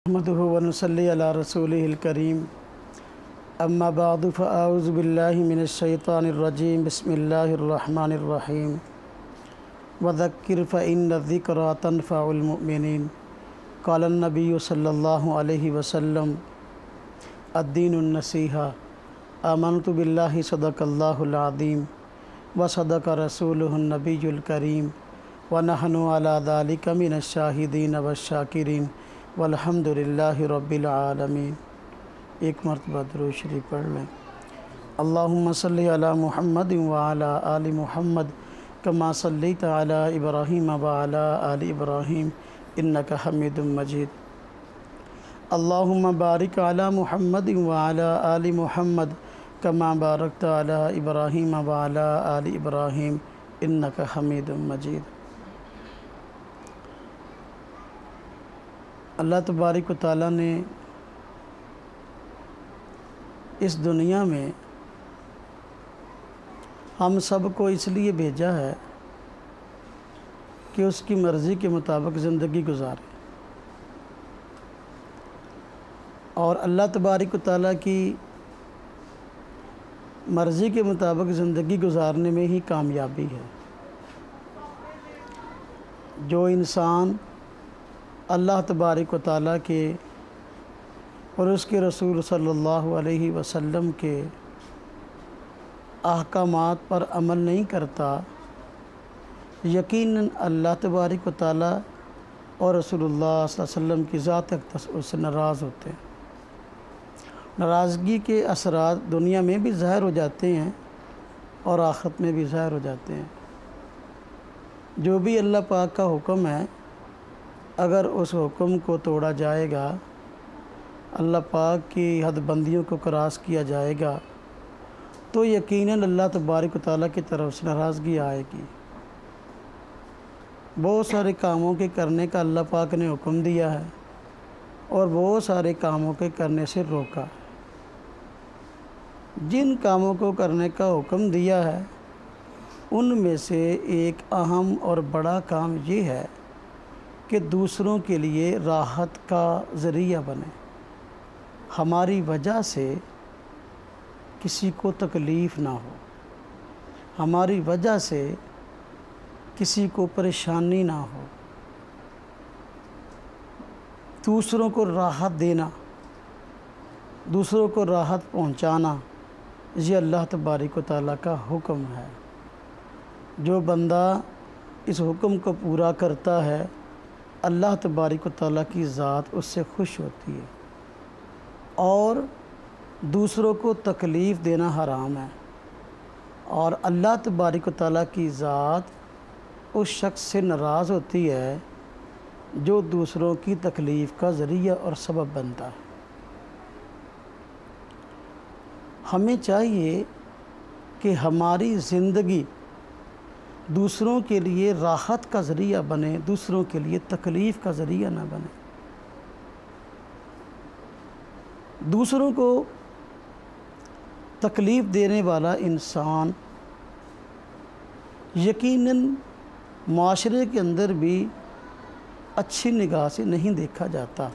نحمده ونصلي على رسوله الكريم اما بعد فاعوذ بالله من الشيطان الرجيم بسم الله الرحمن الرحيم وذكر فإن الذكرى تنفع المؤمنين قال النبي صلى الله عليه وسلم الدين النصيحة آمنت بالله صدق الله العظيم وصدق رسوله النبي الكريم ونحن على ذلك من الشاهدين والشاکرین والحمد للہ رب العالمین۔ ایک مرتبہ درود شریف پڑھ لیں۔ اللہم صلی علی محمد وعلی آل محمد کما صلیت علی ابراہیم وعلی آل ابراہیم انک حمید مجید۔ اللہم بارک علی محمد وعلی آل محمد کما بارکت علی ابراہیم وعلی آل ابراہیم انک حمید مجید۔ اللہ تبارک و تعالیٰ نے اس دنیا میں ہم سب کو اس لیے بھیجا ہے کہ اس کی مرضی کے مطابق زندگی گزاریں، اور اللہ تبارک و تعالیٰ کی مرضی کے مطابق زندگی گزارنے میں ہی کامیابی ہے۔ جو انسان اللہ تبارک و تعالیٰ کے اور اس کے رسول صلی اللہ علیہ وسلم کے احکامات پر عمل نہیں کرتا، یقیناً اللہ تبارک و تعالیٰ اور رسول اللہ صلی اللہ علیہ وسلم کی ذات اقدس اس سے ناراض ہوتے ہیں۔ ناراضگی کے اثرات دنیا میں بھی ظاہر ہو جاتے ہیں اور آخرت میں بھی ظاہر ہو جاتے ہیں۔ جو بھی اللہ پاک کا حکم ہے، اگر اس حکم کو توڑا جائے گا، اللہ پاک کی حد بندیوں کو کراس کیا جائے گا، تو یقیناً اللہ تبارک و تعالیٰ کی طرف سے ناراضگی آئے گی۔ بہت سارے کاموں کے کرنے کا اللہ پاک نے حکم دیا ہے اور بہت سارے کاموں کے کرنے سے روکا ہے۔ جن کاموں کو کرنے کا حکم دیا ہے ان میں سے ایک اہم اور بڑا کام یہ ہے کہ دوسروں کے لیے راحت کا ذریعہ بنے، ہماری وجہ سے کسی کو تکلیف نہ ہو، ہماری وجہ سے کسی کو پریشانی نہ ہو، دوسروں کو راحت دینا، دوسروں کو راحت پہنچانا، یہ اللہ تبارک و تعالیٰ کا حکم ہے۔ جو بندہ اس حکم کو پورا کرتا ہے، اللہ تبارک و تعالیٰ کی ذات اس سے خوش ہوتی ہے، اور دوسروں کو تکلیف دینا حرام ہے، اور اللہ تبارک و تعالیٰ کی ذات اس شخص سے ناراض ہوتی ہے جو دوسروں کی تکلیف کا ذریعہ اور سبب بنتا ہے۔ ہمیں چاہیے کہ ہماری زندگی دوسروں کے لیے راحت کا ذریعہ بنے، دوسروں کے لیے تکلیف کا ذریعہ نہ بنے۔ دوسروں کو تکلیف دینے والا انسان یقیناً معاشرے کے اندر بھی اچھی نگاہ سے نہیں دیکھا جاتا،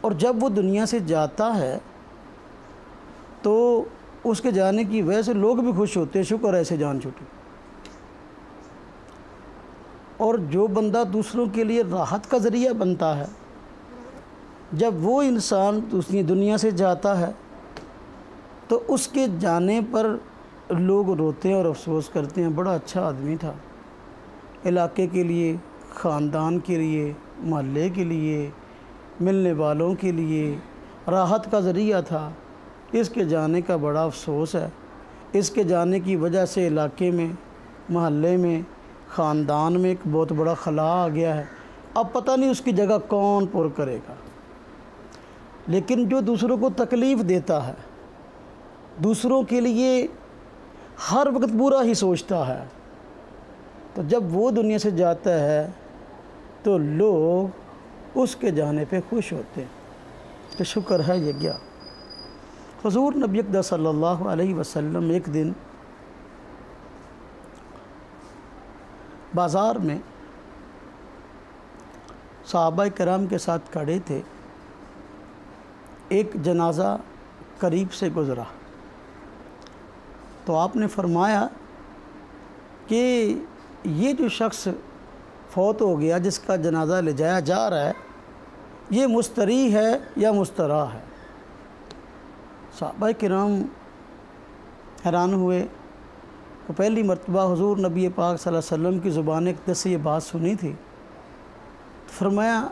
اور جب وہ دنیا سے جاتا ہے تو اس کے جانے کی وجہ سے لوگ بھی خوش ہوتے ہیں، شکر ایسے جان چھوٹی۔ اور جو بندہ دوسروں کے لیے راحت کا ذریعہ بنتا ہے، جب وہ انسان دوسری دنیا سے جاتا ہے تو اس کے جانے پر لوگ روتے ہیں اور افسوس کرتے ہیں، بڑا اچھا آدمی تھا، علاقے کے لیے، خاندان کے لیے، محلے کے لیے، ملنے والوں کے لیے راحت کا ذریعہ تھا، اس کے جانے کا بڑا افسوس ہے۔ اس کے جانے کی وجہ سے علاقے میں، محلے میں، خاندان میں ایک بہت بڑا خلا آ گیا ہے، اب پتہ نہیں اس کی جگہ کون پر کرے گا۔ لیکن جو دوسروں کو تکلیف دیتا ہے، دوسروں کے لیے ہر وقت برا ہی سوچتا ہے، تو جب وہ دنیا سے جاتا ہے تو لوگ اس کے جانے پہ خوش ہوتے ہیں کہ شکر ہے یہ گیا۔ حضور نبی اقدس صلی اللہ علیہ وسلم ایک دن بازار میں صحابہ کرام کے ساتھ کھڑے تھے، ایک جنازہ قریب سے گزرا تو آپ نے فرمایا کہ یہ جو شخص فوت ہو گیا جس کا جنازہ لے جایا جا رہا ہے، یہ مستری ہے یا مستراح ہے؟ صحابہ کرام حیران ہوئے۔ وہ پہلی مرتبہ حضور نبی پاک صلی اللہ علیہ وسلم کی زبان اقدس سے یہ بات سنی تھی۔ فرمایا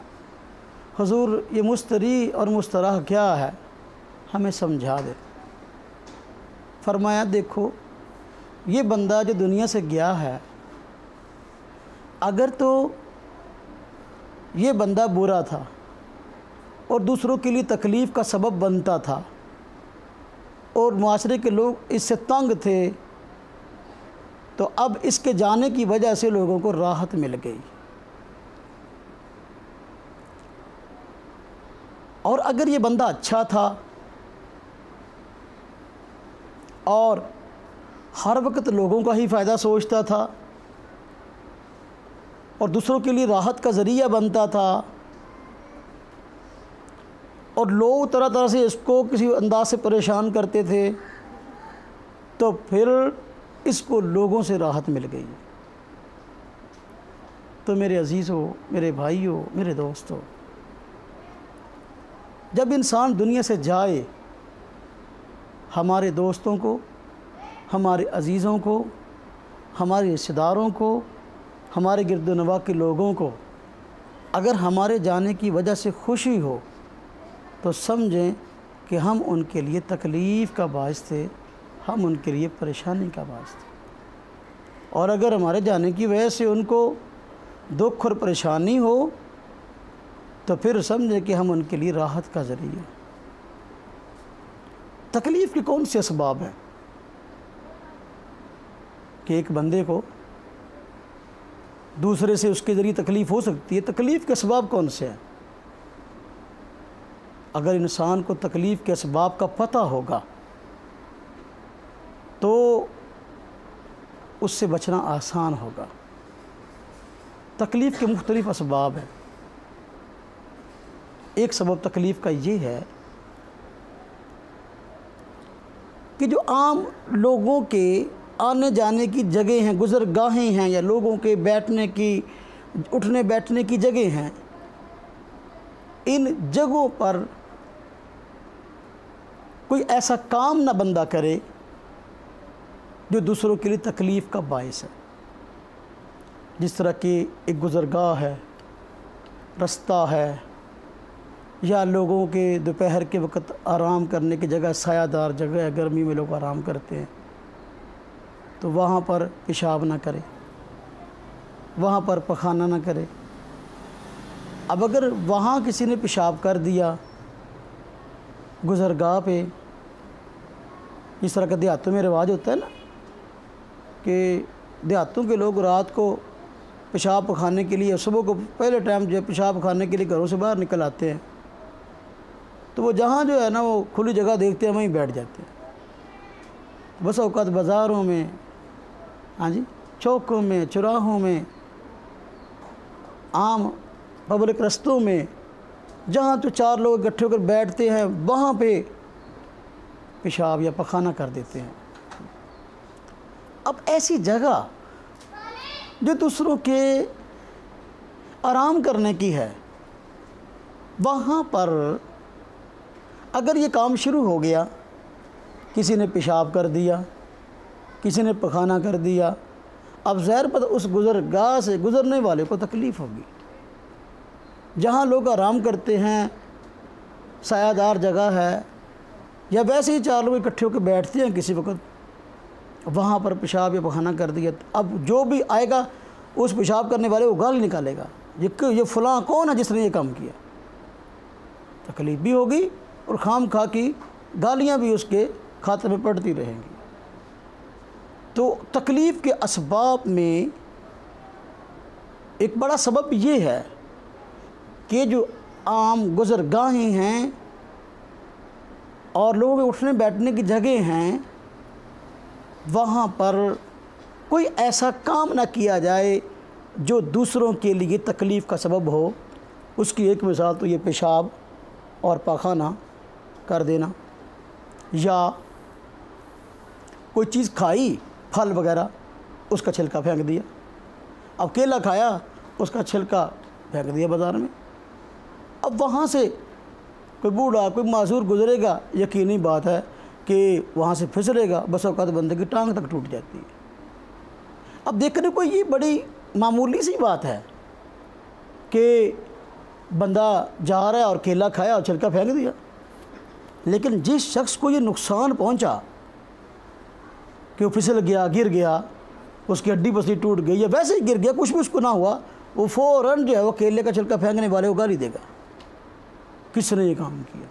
حضور یہ مستری اور مستراح کیا ہے، ہمیں سمجھا دے۔ فرمایا دیکھو یہ بندہ جو دنیا سے گیا ہے، اگر تو یہ بندہ برا تھا اور دوسروں کے لیے تکلیف کا سبب بنتا تھا اور معاشرے کے لوگ اس سے تنگ تھے، تو اب اس کے جانے کی وجہ سے لوگوں کو راحت مل گئی۔ اور اگر یہ بندہ اچھا تھا اور ہر وقت لوگوں کا ہی فائدہ سوچتا تھا اور دوسروں کے لیے راحت کا ذریعہ بنتا تھا اور لوگ طرح طرح سے اس کو کسی انداز سے پریشان کرتے تھے، تو پھر اس کو لوگوں سے راحت مل گئی۔ تو میرے عزیزو، میرے بھائیو، میرے دوستو، جب انسان دنیا سے جائے، ہمارے دوستوں کو، ہمارے عزیزوں کو، ہمارے رشتہ داروں کو، ہمارے گرد و نواح کے لوگوں کو اگر ہمارے جانے کی وجہ سے خوشی ہو تو سمجھیں کہ ہم ان کے لیے تکلیف کا باعث تھے، ہم ان کے لیے پریشانی کا باعث تھے۔ اور اگر ہمارے جانے کی وجہ سے ان کو دکھ اور پریشانی ہو تو پھر سمجھیں کہ ہم ان کے لیے راحت کا ذریعہ۔ تکلیف کے کون سے اسباب ہیں کہ ایک بندے کو دوسرے سے اس کے ذریعے تکلیف ہو سکتی ہے؟ تکلیف کے اسباب کون سے ہیں؟ اگر انسان کو تکلیف کے اسباب کا پتہ ہوگا تو اس سے بچنا آسان ہوگا۔ تکلیف کے مختلف اسباب ہیں۔ ایک سبب تکلیف کا یہ ہے کہ جو عام لوگوں کے آنے جانے کی جگہ ہیں، گزرگاہیں ہیں، یا لوگوں کے بیٹھنے کی، اٹھنے بیٹھنے کی جگہ ہیں، ان جگہوں پر کوئی ایسا کام نہ بندہ کرے جو دوسروں کے لیے تکلیف کا باعث ہے۔ جس طرح کہ ایک گزرگاہ ہے، رستہ ہے، یا لوگوں کے دوپہر کے وقت آرام کرنے کی جگہ، سایہ دار جگہ ہے، گرمی میں لوگ آرام کرتے ہیں، تو وہاں پر پیشاب نہ کرے، وہاں پر پخانہ نہ کرے۔ اب اگر وہاں کسی نے پیشاب کر دیا گزرگاہ پہ، اس طرح کا دیہاتوں میں رواج ہوتا ہے نا کہ دیہاتوں کے لوگ رات کو پیشاب پخانے کے لیے، صبح کو پہلے ٹائم جو ہے پیشاب پخانے کے لیے گھروں سے باہر نکل آتے ہیں، تو وہ جہاں جو ہے نا وہ کھلی جگہ دیکھتے ہیں وہیں بیٹھ جاتے ہیں۔ بس اوقات بازاروں میں، ہاں جی، چوکوں میں، چوراہوں میں، عام پبلک رستوں میں، جہاں تو چار لوگ اکٹھے ہو کر بیٹھتے ہیں وہاں پہ پیشاب یا پخانہ کر دیتے ہیں۔ اب ایسی جگہ جو دوسروں کے آرام کرنے کی ہے، وہاں پر اگر یہ کام شروع ہو گیا، کسی نے پیشاب کر دیا، کسی نے پخانہ کر دیا، اب ظاہر پر اس گزرگاہ سے گزرنے والے کو تکلیف ہوگی۔ جہاں لوگ آرام کرتے ہیں، سایہ دار جگہ ہے، یا ویسے ہی چار لوگ اکٹھے ہو کے بیٹھتے ہیں کسی وقت، وہاں پر پیشاب یا پخانہ کر دیا، اب جو بھی آئے گا اس پیشاب کرنے والے کو گالی نکالے گا، یہ فلاں کون ہے جس نے یہ کام کیا۔ تکلیف بھی ہوگی اور خام خواہ کی گالیاں بھی اس کے کھاتے میں پڑتی رہیں گی۔ تو تکلیف کے اسباب میں ایک بڑا سبب یہ ہے کہ جو عام گزرگاہیں ہیں اور لوگوں کے اٹھنے بیٹھنے کی جگہ ہیں، وہاں پر کوئی ایسا کام نہ کیا جائے جو دوسروں کے لیے تکلیف کا سبب ہو، اس کی ایک مثال تو یہ پیشاب اور پاخانہ کر دینا، یا کوئی چیز کھائی پھل وغیرہ اس کا چھلکا پھینک دیا، اب کیلا کھایا اس کا چھلکا پھینک دیا بازار میں، اب وہاں سے کوئی بوڑھا کوئی معذور گزرے گا، یقینی بات ہے کہ وہاں سے پھسلے گا، بس اوقات بندے کی ٹانگ تک ٹوٹ جاتی ہے۔ اب دیکھنے کو یہ بڑی معمولی سی بات ہے کہ بندہ جا رہا ہے اور کیلا کھایا اور چھلکا پھینک دیا، لیکن جس شخص کو یہ نقصان پہنچا کہ وہ پھسل گیا، گر گیا، اس کی ہڈی پسلی ٹوٹ گئی یا ویسے ہی گر گیا، کچھ بھی اس کو نہ ہوا، وہ فوراً جو ہے وہ کیلے کا چھلکا پھینکنے والے کو گالی دے گا، کس نے یہ کام کیا۔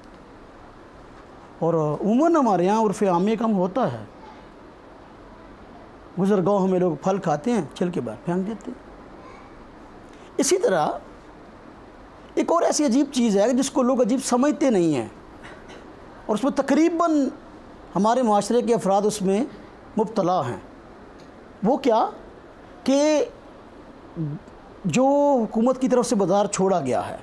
اور عموماً ہمارے یہاں عرف عام یہ کام ہوتا ہے، گزرگاہوں میں لوگ پھل کھاتے ہیں چھلکے بعد پھینک دیتے ہیں۔ اسی طرح ایک اور ایسی عجیب چیز ہے جس کو لوگ عجیب سمجھتے نہیں ہیں، اور اس میں تقریباً ہمارے معاشرے کے افراد اس میں مبتلا ہیں۔ وہ کیا کہ جو حکومت کی طرف سے بازار چھوڑا گیا ہے،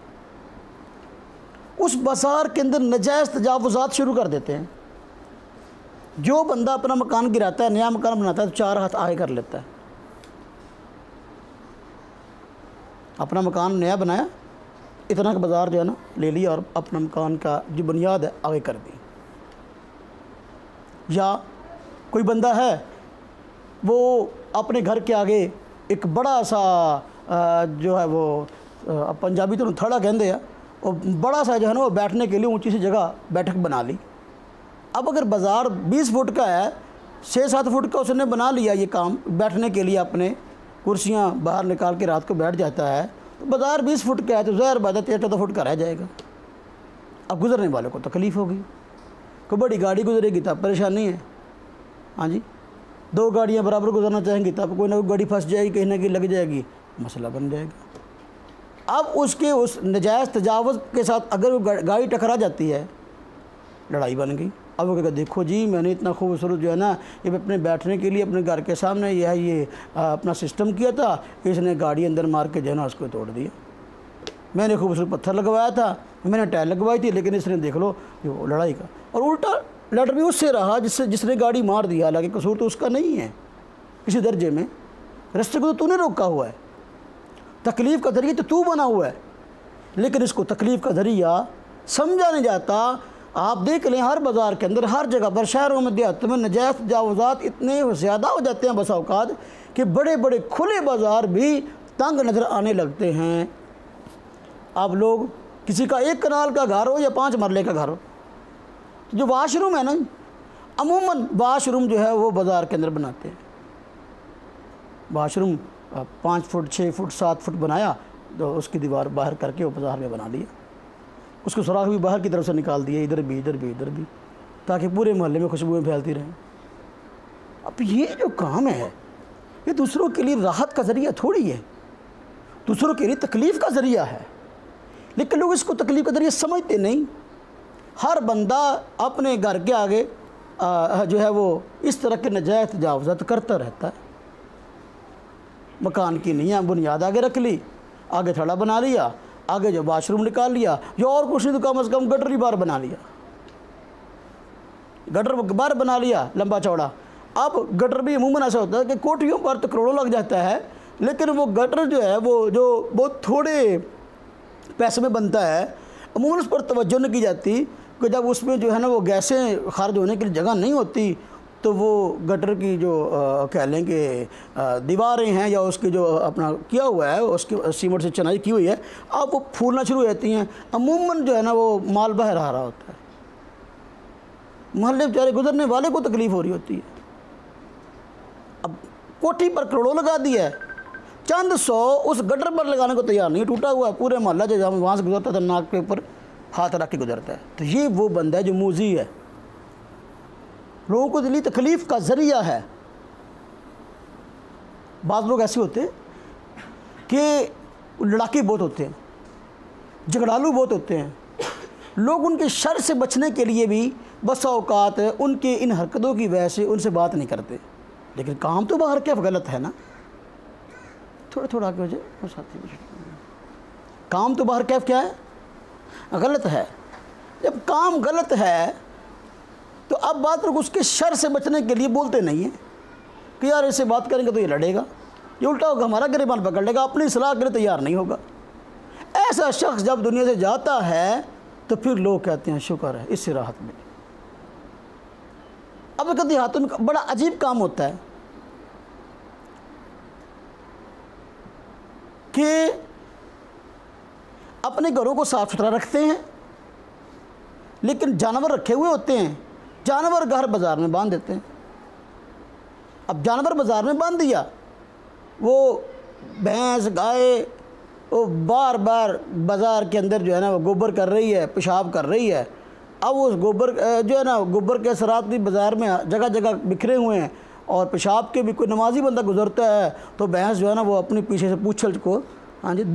اس بازار کے اندر نجائز تجاوزات شروع کر دیتے ہیں۔ جو بندہ اپنا مکان گراتا ہے، نیا مکان بناتا ہے تو 4 ہاتھ آگے کر لیتا ہے، اپنا مکان نیا بنایا، اتنا کا بازار جو ہے نا لے لیا اور اپنا مکان کا جو بنیاد ہے آگے کر دی۔ یا کوئی بندہ ہے وہ اپنے گھر کے آگے ایک بڑا سا جو ہے وہ پنجابی تو تھڑا کہندے ہیں، اور بڑا سا جو ہے نا وہ بیٹھنے کے لیے اونچی سی جگہ بیٹھک بنا لی۔ اب اگر بازار 20 فٹ کا ہے، 6-7 فٹ کا اس نے بنا لیا یہ کام بیٹھنے کے لیے، اپنے کرسیاں باہر نکال کے رات کو بیٹھ جاتا ہے، تو بازار 20 فٹ کا ہے تو ظاہر بات ہے 13-14 فٹ کا رہ جائے گا۔ اب گزرنے والے کو تکلیف ہوگی، کوئی بڑی گاڑی گزرے گی تب پریشانی ہے، ہاں جی، 2 گاڑیاں برابر گزرنا چاہیں گی تب کوئی نہ کوئی گاڑی پھنس جائے گی، کہیں نہ کہیں لگ جائے گی، مسئلہ بن جائے گا۔ اب اس نجائز تجاوز کے ساتھ اگر وہ گاڑی ٹکرا جاتی ہے، لڑائی بن گئی۔ اب وہ کہا دیکھو جی میں نے اتنا خوبصورت جو ہے نا یہ اپنے بیٹھنے کے لیے اپنے گھر کے سامنے یہ اپنا سسٹم کیا تھا، اس نے گاڑی اندر مار کے جو ہے نا اس کو توڑ دیا۔ میں نے خوبصورت پتھر لگوایا تھا، میں نے ٹائل لگوائی تھی، لیکن اس نے دیکھ لو جو لڑائی کا، اور الٹا لڑ بھی اس سے رہا جس نے گاڑی مار دیا، حالانکہ قصور تو اس کا نہیں ہے کسی درجے میں، رستے کو تو نے روکا ہوا ہے، تکلیف کا ذریعہ تو بنا ہوا ہے، لیکن اس کو تکلیف کا ذریعہ سمجھا نہیں جاتا۔ آپ دیکھ لیں ہر بازار کے اندر، ہر جگہ پر، شہروں میں دیہاتوں میں نجائز تجاوزات اتنے زیادہ ہو جاتے ہیں بسا اوقات کہ بڑے بڑے کھلے بازار بھی تنگ نظر آنے لگتے ہیں۔ اب لوگ کسی کا 1 کنال کا گھر ہو یا 5 مرلے کا گھر ہو، جو واش روم ہے نا، عموماً واش روم جو ہے وہ بازار کے اندر بناتے ہیں۔ Washroom 5 feet 6 feet 7 feet بنایا تو اس کی دیوار باہر کر کے وہ بازار میں بنا لیا، اس کو سوراخ بھی باہر کی طرف سے نکال دیا، ادھر بھی ادھر بھی ادھر بھی، تاکہ پورے محلے میں خوشبوئیں پھیلتی رہیں۔ اب یہ جو کام ہے یہ دوسروں کے لیے راحت کا ذریعہ تھوڑی ہے، دوسروں کے لیے تکلیف کا ذریعہ ہے، لیکن لوگ اس کو تکلیف کا ذریعہ سمجھتے نہیں۔ ہر بندہ اپنے گھر کے آگے جو ہے وہ اس طرح کے نجائز تجاوزات کرتا رہتا ہے۔ مکان کی نہیں بنیاد آگے رکھ لی، آگے تھڑا بنا لیا، آگے جو واش روم نکال لیا، جو اور کچھ نہیں تو کم از کم گٹر ہی باہر بنا لیا، گٹر باہر بنا لیا لمبا چوڑا۔ اب گٹر بھی عموماً ایسا ہوتا ہے کہ کوٹھیوں پر تو کروڑوں لگ جاتا ہے، لیکن وہ گٹر جو ہے وہ جو بہت تھوڑے پیسے میں بنتا ہے، عموماً اس پر توجہ نہیں کی جاتی کہ جب اس میں جو ہے نا وہ گیسیں خارج ہونے کے لیے جگہ نہیں ہوتی تو وہ گٹر کی جو کہہ لیں کہ دیواریں ہیں یا اس کی جو اپنا کیا ہوا ہے اس کی سیمنٹ سے چنائی کی ہوئی ہے، اب وہ پھولنا شروع ہو جاتی ہیں، عموماً جو ہے نا وہ مال باہر آ رہا ہوتا ہے، محلے بیچارے گزرنے والے کو تکلیف ہو رہی ہوتی ہے۔ اب کوٹھی پر کروڑوں لگا دیا ہے، چند 100 اس گٹر پر لگانے کو تیار نہیں، ٹوٹا ہوا ہے پورے محلہ جو وہاں سے گزرتا تھا ناک کے اوپر ہاتھ رکھ کے گزرتا ہے۔ تو یہ وہ بندہ ہے جو موذی ہے، لوگوں کو دلی تکلیف کا ذریعہ ہے۔ بعض لوگ ایسے ہوتے ہیں کہ لڑاکی بہت ہوتے ہیں، جھگڑالو بہت ہوتے ہیں، لوگ ان کے شر سے بچنے کے لیے بھی بسا اوقات ان کے ان حرکتوں کی وجہ سے ان سے بات نہیں کرتے، لیکن کام تو باہر کیا غلط ہے نا۔ تھوڑا آگے ہو جائے وہ ساتھی کام تو باہر کیف کیا ہے؟ غلط ہے۔ جب کام غلط ہے تو اب بات رکھ اس کے شر سے بچنے کے لیے بولتے نہیں ہیں کہ یار اس سے بات کریں گے تو یہ لڑے گا، یہ الٹا ہوگا، ہمارا گریبان پکڑ لے گا، اپنی اصلاح کے لیے تیار نہیں ہوگا۔ ایسا شخص جب دنیا سے جاتا ہے تو پھر لوگ کہتے ہیں شکر ہے، اس سے راحت ملی۔ اب کہتے ہاتھوں میں بڑا عجیب کام ہوتا ہے کہ اپنے گھروں کو صاف ستھرا رکھتے ہیں لیکن جانور رکھے ہوئے ہوتے ہیں، جانور گھر بازار میں باندھ دیتے ہیں۔ اب جانور بازار میں باندھ دیا، وہ بھینس گائے وہ بار بار بازار کے اندر جو ہے نا وہ گوبر کر رہی ہے، پیشاب کر رہی ہے۔ اب اس گوبر جو ہے نا گوبر کے اثرات بھی بازار میں جگہ جگہ بکھرے ہوئے ہیں، اور پیشاب کے بھی کوئی نمازی بندہ گزرتا ہے تو بھینس جو ہے نا وہ اپنی پیچھے سے پوچھل کو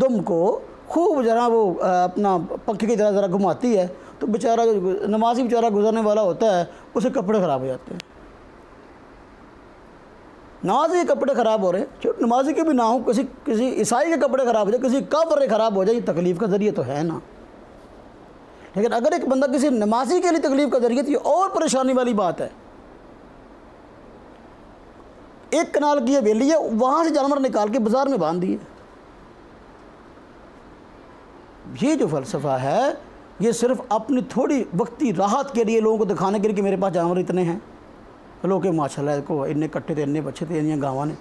دم کو خوب ذرا وہ اپنا پنکھے کی طرح ذرا گھماتی ہے، تو بیچارہ جو نمازی بیچارہ گزرنے والا ہوتا ہے اسے کپڑے خراب ہو جاتے ہیں۔ نمازی کے کپڑے خراب ہو رہے ہیں، نمازی کے بھی نہ ہوں، کسی عیسائی کے کپڑے خراب ہو جائے، کسی کافر کے خراب ہو جائے، یہ تکلیف کا ذریعہ تو ہے نا۔ لیکن اگر ایک بندہ کسی نمازی کے لیے تکلیف کا ذریعہ تو یہ اور پریشانی والی بات ہے۔ ایک کنال کی حویلی ہے، وہاں سے جانور نکال کے بازار میں باندھ دیے۔ یہ جو فلسفہ ہے یہ صرف اپنی تھوڑی وقتی راحت کے لیے لوگوں کو دکھانے کے لیے کہ میرے پاس جانور اتنے ہیں، لوگ کہ ماشاءاللہ کو اتنے کٹے تھے، اتنے بچے تھے، اتنی گاواں نے۔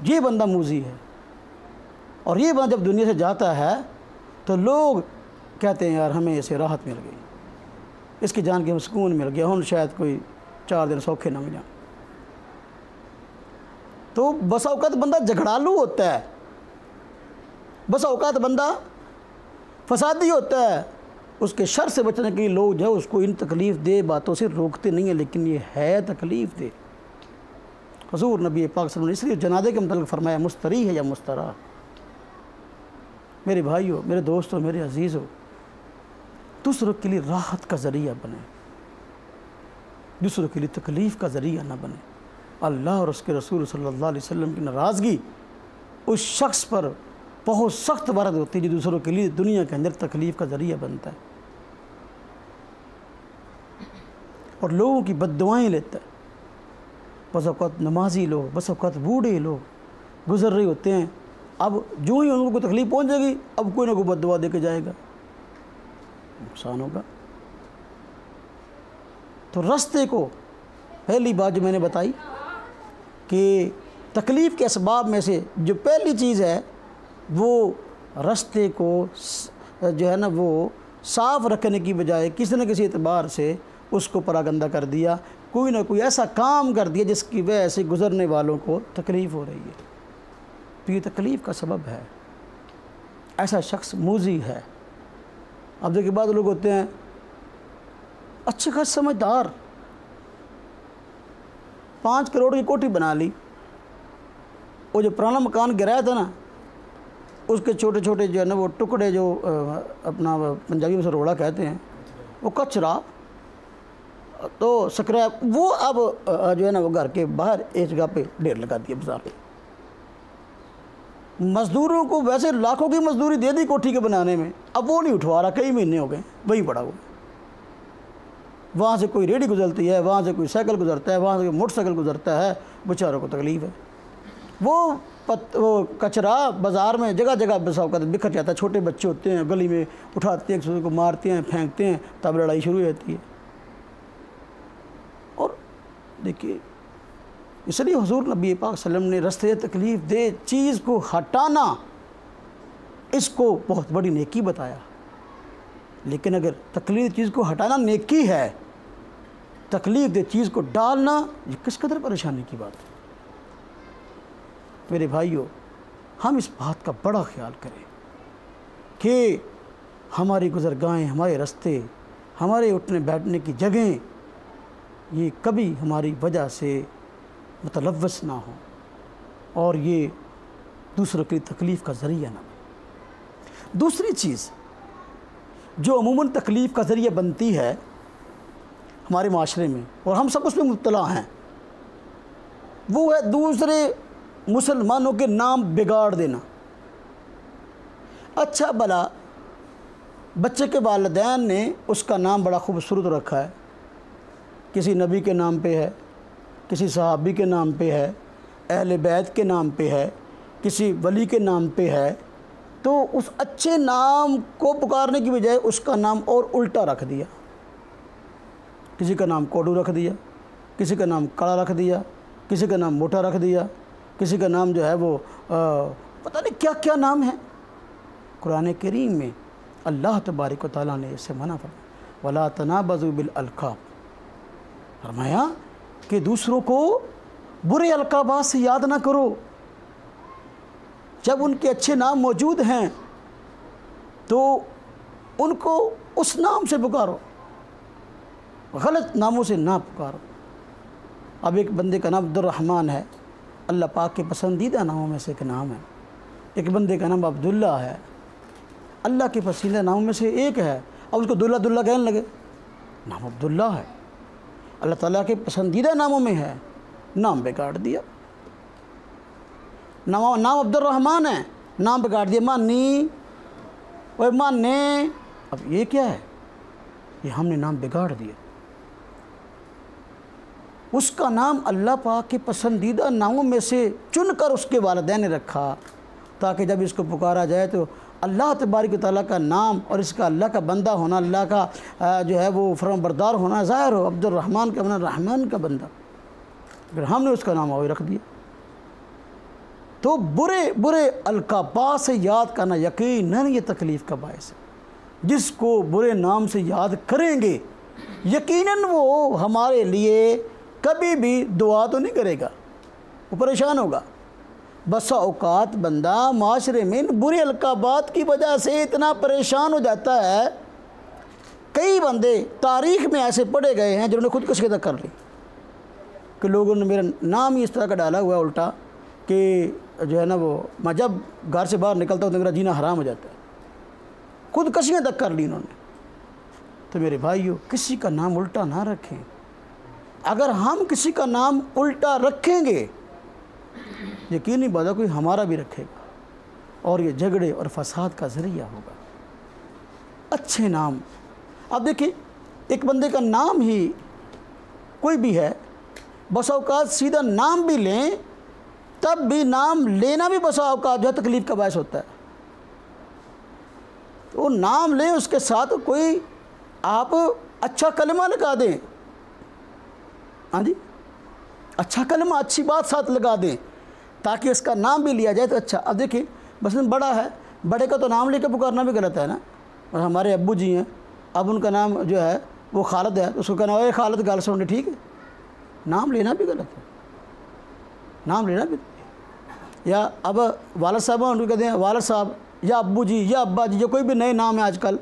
یہ بندہ موذی ہے، اور یہ بندہ جب دنیا سے جاتا ہے تو لوگ کہتے ہیں یار ہمیں اسے راحت مل گئی، اس کی جان کے سکون مل گیا، ہم شاید کوئی 4 دن سوکھے نہ ملیں۔ تو بسا اوقات بندہ جھگڑالو ہوتا ہے، بسا اوقات بندہ فسادی ہوتا ہے، اس کے شر سے بچنے کے لیے لوگ جو ہے اس کو ان تکلیف دہ باتوں سے روکتے نہیں ہیں، لیکن یہ ہے تکلیف دہ۔ حضور نبی پاک صلی اللہ علیہ وسلم نے اس لیے جنازے کے متعلق فرمایا مستری ہے یا مستراح۔ میرے بھائیو، میرے دوستو، میرے عزیزو، دوسروں کے لیے راحت کا ذریعہ بنے، دوسروں کے لیے تکلیف کا ذریعہ نہ بنے۔ اللہ اور اس کے رسول صلی اللہ علیہ وسلم کی ناراضگی اس شخص پر بہت سخت وارد ہوتی ہے جو دوسروں کے لیے دنیا کے اندر تکلیف کا ذریعہ بنتا ہے اور لوگوں کی بد دعائیں لیتا ہے۔ بس اوقات نمازی لوگ، بس اوقات بوڑھے لوگ گزر رہے ہوتے ہیں، اب جو ہی ان کو کوئی تکلیف پہنچ جائے گی اب کوئی نہ کوئی بد دعا دے کے جائے گا، نقصان ہوگا۔ تو رستے کو پہلی بات جو میں نے بتائی کہ تکلیف کے اسباب میں سے جو پہلی چیز ہے وہ رستے کو جو ہے نا وہ صاف رکھنے کی بجائے کسی نہ کسی اعتبار سے اس کو پراگندہ کر دیا، کوئی نہ کوئی ایسا کام کر دیا جس کی وجہ سے گزرنے والوں کو تکلیف ہو رہی ہے، تو یہ تکلیف کا سبب ہے۔ ایسا شخص موذی ہے۔ اب دیکھیں بعض لوگ ہوتے ہیں اچھے خاص سمجھدار، 5 کروڑ کی کوٹھی بنا لی، وہ جو پرانا مکان گرایا تھا نا اس کے چھوٹے چھوٹے جو ہے نا وہ ٹکڑے جو اپنا پنجابی میں سے روڑا کہتے ہیں، وہ کچرا تو سکریپ، وہ اب جو ہے نا وہ گھر کے باہر ایک جگہ پہ ڈھیر لگا دیا بازار پہ۔ مزدوروں کو ویسے لاکھوں کی مزدوری دے دی کوٹھی کے بنانے میں، اب وہ نہیں اٹھوا رہا، کئی مہینے ہو گئے وہی پڑا ہوا۔ وہاں سے کوئی ریڑھی گزرتی ہے، وہاں سے کوئی سائیکل گزرتا ہے، وہاں سے کوئی موٹر سائیکل گزرتا ہے، بیچاروں کو تکلیف ہے۔ وہ کچرا بازار میں جگہ جگہ بس اوقات بکھر جاتا ہے، چھوٹے بچے ہوتے ہیں گلی میں اٹھاتے ہیں، ایک دوسرے کو مارتے ہیں، پھینکتے ہیں، تب لڑائی شروع ہو جاتی ہے۔ اور دیکھیے اس لیے حضور نبی پاک صلی اللہ علیہ وسلم نے رستے تکلیف دہ چیز کو ہٹانا اس کو بہت بڑی نیکی بتایا، لیکن اگر تکلیف چیز کو ہٹانا نیکی ہے، تکلیف دہ چیز کو ڈالنا یہ کس قدر پریشانی کی بات ہے۔ میرے بھائیوں، ہم اس بات کا بڑا خیال کریں کہ ہماری گزرگاہیں، ہمارے رستے، ہمارے اٹھنے بیٹھنے کی جگہیں یہ کبھی ہماری وجہ سے متلوث نہ ہوں اور یہ دوسروں کے لیے تکلیف کا ذریعہ نہ بنے۔ دوسری چیز جو عموماً تکلیف کا ذریعہ بنتی ہے ہمارے معاشرے میں اور ہم سب اس میں مبتلا ہیں، وہ ہے دوسرے مسلمانوں کے نام بگاڑ دینا۔ اچھا بھلا بچے کے والدین نے اس کا نام بڑا خوبصورت رکھا ہے، کسی نبی کے نام پہ ہے، کسی صحابی کے نام پہ ہے، اہل بیت کے نام پہ ہے، کسی ولی کے نام پہ ہے، تو اس اچھے نام کو پکارنے کی بجائے اس کا نام اور الٹا رکھ دیا۔ کسی کا نام کوڈو رکھ دیا، کسی کا نام کڑا رکھ دیا، کسی کا نام موٹا رکھ دیا، کسی کا نام جو ہے وہ پتہ نہیں کیا کیا نام ہے۔ قرآن کریم میں اللہ تبارک و تعالیٰ نے اس سے منع فرمایا، وَلَا تَنَابَزُوا بِالْأَلْقَابِ، فرمایا کہ دوسروں کو برے القابات سے یاد نہ کرو، جب ان کے اچھے نام موجود ہیں تو ان کو اس نام سے پکارو، غلط ناموں سے نہ پکارو۔ اب ایک بندے کا نام عبد الرحمن ہے، اللہ پاک کے پسندیدہ ناموں میں سے ایک نام ہے۔ ایک بندے کا نام عبداللہ ہے، اللہ کے پسندیدہ ناموں میں سے ایک ہے، اب اس کو دلہ کہنے لگے، نام عبداللہ ہے، اللہ تعالیٰ کے پسندیدہ ناموں میں ہے، نام بگاڑ دیا۔ نام عبد الرحمن ہے، نام بگاڑ دیا، مانی مانے، اب یہ کیا ہے؟ یہ ہم نے نام بگاڑ دیا۔ اس کا نام اللہ پاک کے پسندیدہ ناموں میں سے چن کر اس کے والدین نے رکھا، تاکہ جب اس کو پکارا جائے تو اللہ تبارک و تعالیٰ کا نام اور اس کا اللہ کا بندہ ہونا، اللہ کا جو ہے وہ فرمان بردار ہونا ظاہر ہو۔ عبد الرحمن کا بندہ، رحمان کا بندہ، پھر ہم نے اس کا نام وہی رکھ دیا۔ تو برے القابات سے یاد کرنا یقیناً یہ تکلیف کا باعث ہے۔ جس کو برے نام سے یاد کریں گے یقیناً وہ ہمارے لیے کبھی بھی دعا تو نہیں کرے گا، وہ پریشان ہوگا۔ بسا اوقات بندہ معاشرے میں ان برے القابات کی وجہ سے اتنا پریشان ہو جاتا ہے، کئی بندے تاریخ میں ایسے پڑے گئے ہیں جنہوں نے خودکشی تک کر لی، کہ لوگوں نے میرا نام ہی اس طرح کا ڈالا ہوا ہے الٹا کہ جو ہے نا وہ میں جب گھر سے باہر نکلتا ہوں تو میرا جینا حرام ہو جاتا ہے، خودکشیاں تک کر لی انہوں نے۔ تو میرے بھائیو، کسی کا نام الٹا نہ رکھیں۔ اگر ہم کسی کا نام الٹا رکھیں گے یقینی بات ہے کوئی ہمارا بھی رکھے گا، اور یہ جھگڑے اور فساد کا ذریعہ ہوگا۔ اچھے نام، اب دیکھیں ایک بندے کا نام ہی کوئی بھی ہے، بسا اوقات سیدھا نام بھی لیں تب بھی نام لینا بھی بسا اوقات جو ہے تکلیف کا باعث ہوتا ہے۔ تو نام لیں، اس کے ساتھ کوئی آپ اچھا کلمہ لگا دیں، ہاں جی، اچھا کلمہ، اچھی بات ساتھ لگا دیں تاکہ اس کا نام بھی لیا جائے تو اچھا۔ اب دیکھیں مثلاً بڑا ہے، بڑے کا تو نام لے کے پکارنا بھی غلط ہے نا۔ اور ہمارے ابو جی ہیں، اب ان کا نام جو ہے وہ خالد ہے، اس کو کہنا اے خالد گال سننے، ٹھیک ہے، نام لینا بھی غلط ہے، نام لینا بھی۔ یا اب والد صاحب ان کو کہتے ہیں والد صاحب یا ابو جی یا ابا جی، جو کوئی بھی نئے نام ہے آج کل،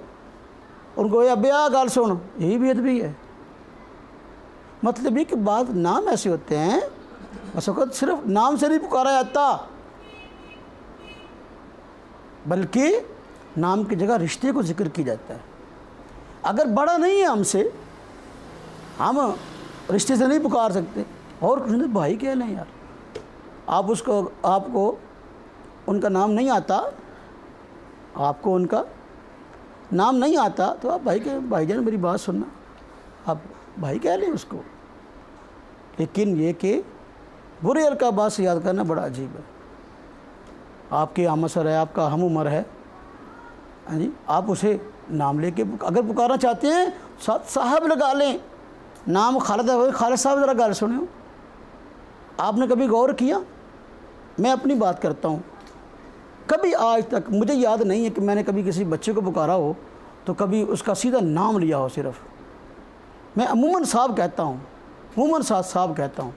ان کو اے ابیا گال سن، یہی بھی ادبی ہے۔ مطلب یہ کہ بعض نام ایسے ہوتے ہیں بس وقت صرف نام سے نہیں پکارا جاتا، بلکہ نام کی جگہ رشتے کو ذکر کی جاتا ہے۔ اگر بڑا نہیں ہے ہم سے، ہم رشتے سے نہیں پکار سکتے، اور کچھ نہیں، بھائی کہہ لیں یار۔ آپ کو ان کا نام نہیں آتا، آپ کو ان کا نام نہیں آتا تو آپ بھائی جان میری بات سننا، آپ بھائی کہہ لیں اس کو۔ لیکن یہ کہ برے القابات سے یاد کرنا بڑا عجیب ہے۔ آپ کے ہم عصر ہے، آپ کا ہم عمر ہے، ہاں جی، آپ اسے نام لے کے اگر پکارنا چاہتے ہیں صاحب لگا لیں، نام خالد ہے، خالد صاحب ذرا گال سنیں۔ آپ نے کبھی غور کیا؟ میں اپنی بات کرتا ہوں، کبھی آج تک مجھے یاد نہیں ہے کہ میں نے کبھی کسی بچے کو پکارا ہو تو کبھی اس کا سیدھا نام لیا ہو۔ صرف میں عموماً صاحب کہتا ہوں، عموماً صاحب کہتا ہوں۔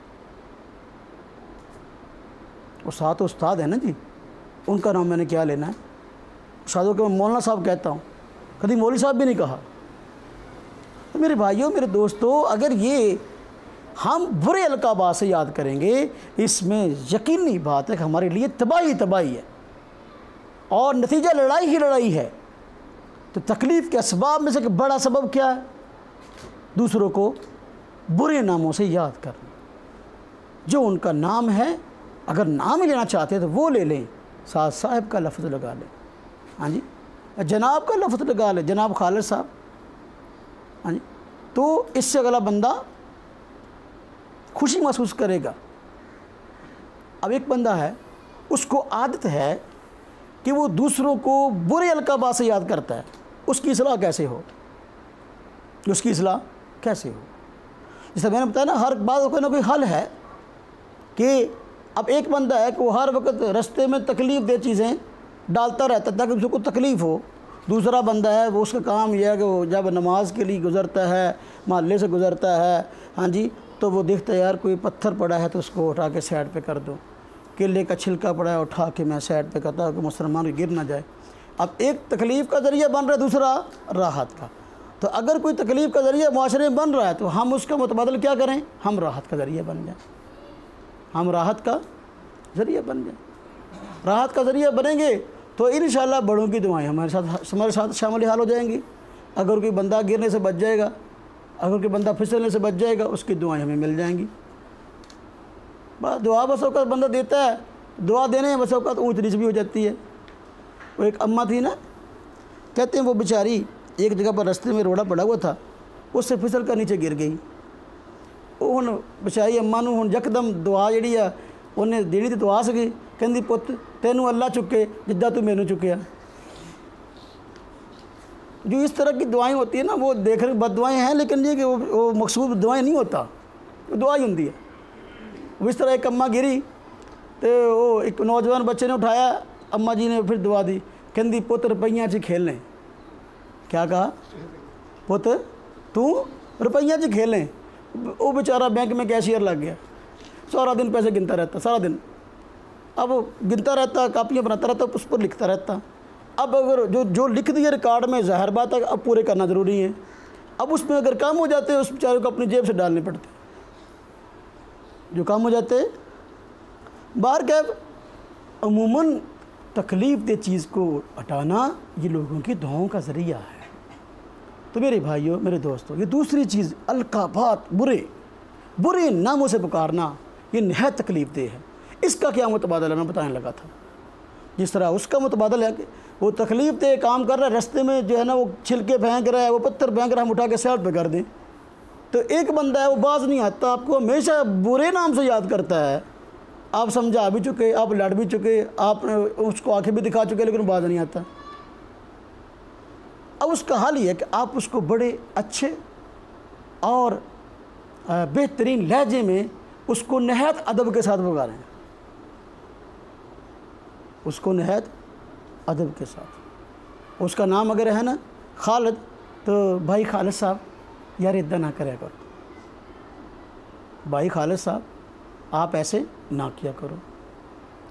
وہ ساتھ استاد ہیں نا جی، ان کا نام میں نے کیا لینا ہے؟ استادوں کے میں مولانا صاحب کہتا ہوں، کبھی مولوی صاحب بھی نہیں کہا۔ تو میرے بھائیوں، میرے دوستوں، اگر یہ ہم برے القابات سے یاد کریں گے، اس میں یقینی بات ہے کہ ہمارے لیے تباہی ہے، اور نتیجہ لڑائی ہی لڑائی ہے۔ تو تکلیف کے اسباب میں سے ایک بڑا سبب کیا ہے؟ دوسروں کو برے ناموں سے یاد کرنا۔ جو ان کا نام ہے، اگر نام ہی لینا چاہتے ہیں تو وہ لے لیں، ساتھ صاحب کا لفظ لگا لیں، ہاں جی، جناب کا لفظ لگا لے، جناب خالد صاحب، ہاں جی، تو اس سے اگلا بندہ خوشی محسوس کرے گا۔ اب ایک بندہ ہے اس کو عادت ہے کہ وہ دوسروں کو برے القابات سے یاد کرتا ہے، اس کی اصلاح کیسے ہو؟ اس کی اصلاح کیسے ہو؟ جیسے میں نے بتایا نا، ہر بات کا کوئی حل ہے، کہ اب ایک بندہ ہے کہ وہ ہر وقت رستے میں تکلیف دہ چیزیں ڈالتا رہتا ہے تاکہ اس کو تکلیف ہو۔ دوسرا بندہ ہے وہ اس کا کام یہ ہے کہ وہ جب نماز کے لیے گزرتا ہے، محلے سے گزرتا ہے، ہاں جی، تو وہ دیکھتا ہے یار کوئی پتھر پڑا ہے تو اس کو اٹھا کے سائڈ پہ کر دو، کیلے کا چھلکا پڑا ہے اٹھا کے میں سائڈ پہ کرتا ہوں کہ مسلمان گر نہ جائے۔ اب ایک تکلیف کا ذریعہ بن رہا ہے، دوسرا راحت کا۔ تو اگر کوئی تکلیف کا ذریعہ معاشرے میں بن رہا ہے تو ہم اس کا متبادل کیا کریں؟ ہم راحت کا ذریعہ بن جائیں، ہم راحت کا ذریعہ بن جائیں۔ راحت کا ذریعہ بنیں گے تو انشاءاللہ بڑوں کی دعائیں ہمارے ساتھ شامل حال ہو جائیں گی۔ اگر کوئی بندہ گرنے سے بچ جائے گا، اگر کوئی بندہ پھسلنے سے بچ جائے گا، اس کی دعائیں ہمیں مل جائیں گی۔ بس دعا بس اوقات بندہ دیتا ہے، دعا دینے میں بس اوقات اونچ نیچ بھی ہو جاتی ہے۔ وہ ایک اماں تھی نا، کہتے ہیں وہ بیچاری ایک جگہ پر رستے میں روڑا پڑا ہوا تھا، اس سے پھسل کر نیچے گر گئی۔ ہن بیچاری اماں نوں ہن یکدم دعا جڑی ہے انہیں دینی تے دعا سکی، کہندی پت تینوں اللہ چکے جدہ تو مینوں چکیا۔ جو اس طرح کی دعائیں ہوتی ہیں نا، وہ دیکھ رہے بد دعائیں ہیں، لیکن یہ کہ وہ مقصود دعائیں نہیں ہوتا، وہ دعا ہی ہوتی ہے۔ وہ اس طرح ایک اماں گری تو وہ ایک نوجوان بچے نے اٹھایا، اماں جی نے پھر دعا دی، کہندی پت روپیاں چ کھیلیں۔ کیا کہا؟ پت تو روپیاں چ کھیلیں۔ وہ بیچارہ بینک میں کیشیئر لگ گیا، سارا دن پیسے گنتا رہتا، سارا دن۔ اب وہ گنتا رہتا، کاپیاں بناتا رہتا، اس پر لکھتا رہتا۔ اب اگر جو لکھ دیے ریکارڈ میں، ظاہر بات ہے اب پورے کرنا ضروری ہے۔ اب اس میں اگر کام ہو جاتے ہیں اس بیچارے کو اپنی جیب سے ڈالنے پڑتے، جو کام ہو جاتے ہیں۔ بہرکیف عموماً تکلیف دہ چیز کو ہٹانا یہ لوگوں کی دعاؤں کا ذریعہ ہے۔ تو میرے بھائیوں، میرے دوستوں، یہ دوسری چیز القابات، برے ناموں سے پکارنا، یہ نہایت تکلیف دہ ہے۔ اس کا کیا متبادل ہے میں بتانے لگا تھا۔ جس طرح اس کا متبادل ہے کہ وہ تکلیف دہ کام کر رہا ہے، رستے میں جو ہے نا وہ چھلکے پھینک رہا ہے، وہ پتھر پھینک رہا ہے، ہم اٹھا کے سائڈ پہ کر دیں، تو ایک بندہ ہے وہ باز نہیں آتا، آپ کو ہمیشہ برے نام سے یاد کرتا ہے۔ آپ سمجھا بھی چکے، آپ لڑ بھی چکے، آپ نے اس کو آنکھیں بھی دکھا چکے، لیکن باز نہیں آتا۔ اب اس کا حل یہ ہے کہ آپ اس کو بڑے اچھے اور بہترین لہجے میں اس کو نہایت ادب کے ساتھ پکاریں، اس کو نہایت ادب کے ساتھ۔ اس کا نام اگر ہے نا خالد، تو بھائی خالد صاحب یار ادھر نہ کریا کرو، بھائی خالد صاحب آپ ایسے نہ کیا کرو،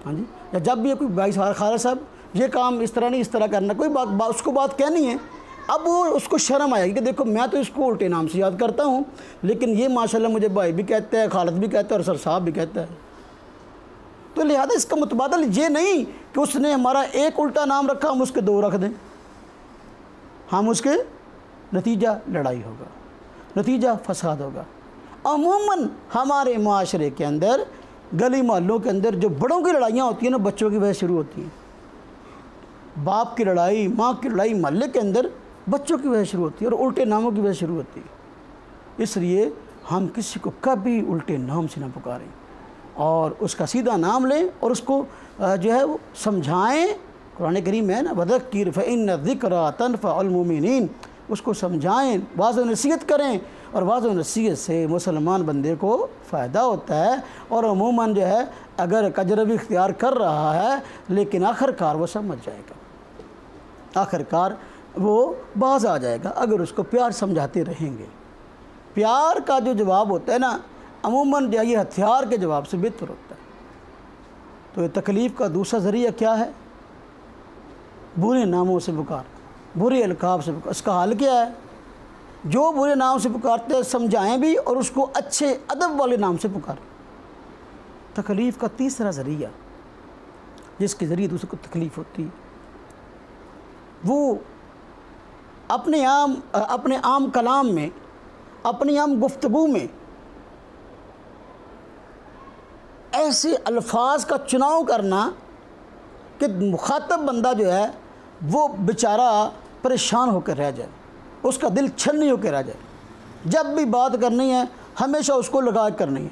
ہاں جی۔ یا جب بھی کوئی بھائی خالد صاحب یہ کام اس طرح نہیں، اس طرح کرنا، کوئی بات اس کو بات کہنی ہے، اب وہ اس کو شرم آئے گی کہ دیکھو میں تو اس کو الٹے نام سے یاد کرتا ہوں، لیکن یہ ماشاءاللہ مجھے بھائی بھی کہتا ہے، خالد بھی کہتا ہے، اور سر صاحب بھی کہتا ہے۔ تو لہذا اس کا متبادل یہ نہیں کہ اس نے ہمارا ایک الٹا نام رکھا ہم اس کے دو رکھ دیں، ہم اس کے نتیجہ لڑائی ہوگا، نتیجہ فساد ہوگا۔ عموماً ہمارے معاشرے کے اندر، گلی محلوں کے اندر جو بڑوں کی لڑائیاں ہوتی ہیں نا، بچوں کی وجہ شروع ہوتی ہیں۔ باپ کی لڑائی، ماں کی لڑائی محلے کے اندر بچوں کی وجہ شروع ہوتی ہے، اور الٹے ناموں کی وجہ شروع ہوتی ہے۔ اس لیے ہم کسی کو کبھی الٹے نام سے نہ پکاریں، اور اس کا سیدھا نام لیں، اور اس کو جو ہے وہ سمجھائیں۔ قرآن کریم ہے نا، وَذَكِّرْ فَإِنَّ الذِّكْرَىٰ تَنفَعُ الْمُؤْمِنِينَ، اس کو سمجھائیں، واضح و نصیحت کریں، اور واضح و نصیحت سے مسلمان بندے کو فائدہ ہوتا ہے۔ اور عموماً جو ہے اگر کجروی اختیار کر رہا ہے، لیکن آخر کار وہ سمجھ جائے گا، آخر کار وہ باز آ جائے گا اگر اس کو پیار سمجھاتے رہیں گے۔ پیار کا جو جواب ہوتا ہے نا، عموماً جو یہ ہتھیار کے جواب سے بہتر ہوتا ہے۔ تو یہ تکلیف کا دوسرا ذریعہ کیا ہے؟ برے ناموں سے پکار، برے القاب سے پکار۔ اس کا حل کیا ہے؟ جو برے نام سے پکارتے ہیں سمجھائیں بھی، اور اس کو اچھے ادب والے نام سے پکاریں۔ تکلیف کا تیسرا ذریعہ جس کے ذریعے دوسرے کو تکلیف ہوتی ہے، وہ اپنے عام کلام میں، اپنی عام گفتگو میں ایسے الفاظ کا چناؤ کرنا کہ مخاطب بندہ جو ہے وہ بیچارہ پریشان ہو کر رہ جائے، اس کا دل چھلنی ہو کے رہ جائے. جب بھی بات کرنی ہے ہمیشہ اس کو لگا کرنی ہے،